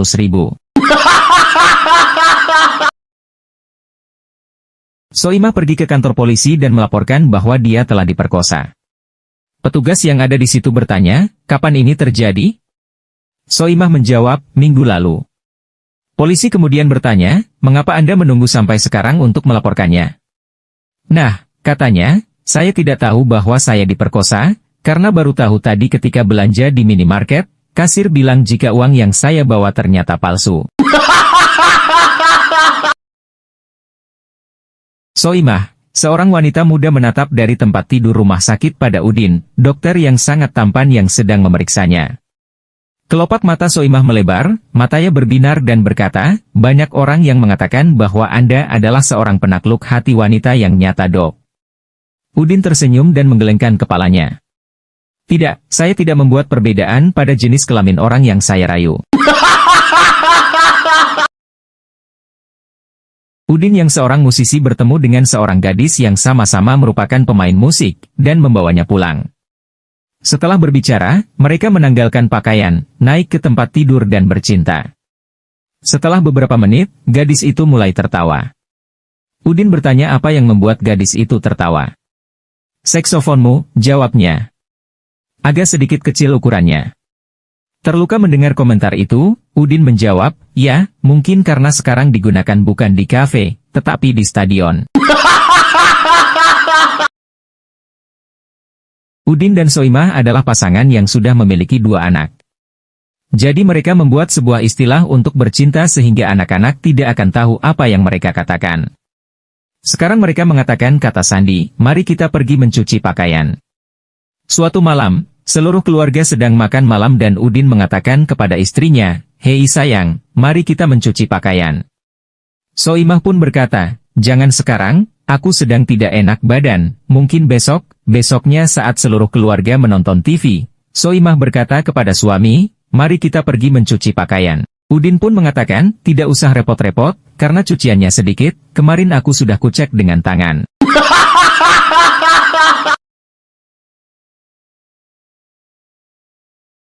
Soimah pergi ke kantor polisi dan melaporkan bahwa dia telah diperkosa. Petugas yang ada di situ bertanya, kapan ini terjadi? Soimah menjawab, minggu lalu. Polisi kemudian bertanya, mengapa Anda menunggu sampai sekarang untuk melaporkannya? Nah, katanya, saya tidak tahu bahwa saya diperkosa, karena baru tahu tadi ketika belanja di minimarket, kasir bilang jika uang yang saya bawa ternyata palsu. Soimah. Seorang wanita muda menatap dari tempat tidur rumah sakit pada Udin, dokter yang sangat tampan yang sedang memeriksanya. Kelopak mata Soimah melebar, matanya berbinar dan berkata, banyak orang yang mengatakan bahwa Anda adalah seorang penakluk hati wanita yang nyata dok. Udin tersenyum dan menggelengkan kepalanya. Tidak, saya tidak membuat perbedaan pada jenis kelamin orang yang saya rayu. Udin yang seorang musisi bertemu dengan seorang gadis yang sama-sama merupakan pemain musik, dan membawanya pulang. Setelah berbicara, mereka menanggalkan pakaian, naik ke tempat tidur dan bercinta. Setelah beberapa menit, gadis itu mulai tertawa. Udin bertanya apa yang membuat gadis itu tertawa. Saksofonmu, jawabnya. Agak sedikit kecil ukurannya. Terluka mendengar komentar itu, Udin menjawab, ya, mungkin karena sekarang digunakan bukan di kafe, tetapi di stadion. Udin dan Soimah adalah pasangan yang sudah memiliki 2 anak. Jadi mereka membuat sebuah istilah untuk bercinta sehingga anak-anak tidak akan tahu apa yang mereka katakan. Sekarang mereka mengatakan kata sandi, mari kita pergi mencuci pakaian. Suatu malam, seluruh keluarga sedang makan malam dan Udin mengatakan kepada istrinya, hei sayang, mari kita mencuci pakaian. Soimah pun berkata, jangan sekarang, aku sedang tidak enak badan, mungkin besoknya saat seluruh keluarga menonton TV. Soimah berkata kepada suami, mari kita pergi mencuci pakaian. Udin pun mengatakan, tidak usah repot-repot, karena cuciannya sedikit, kemarin aku sudah kucek dengan tangan.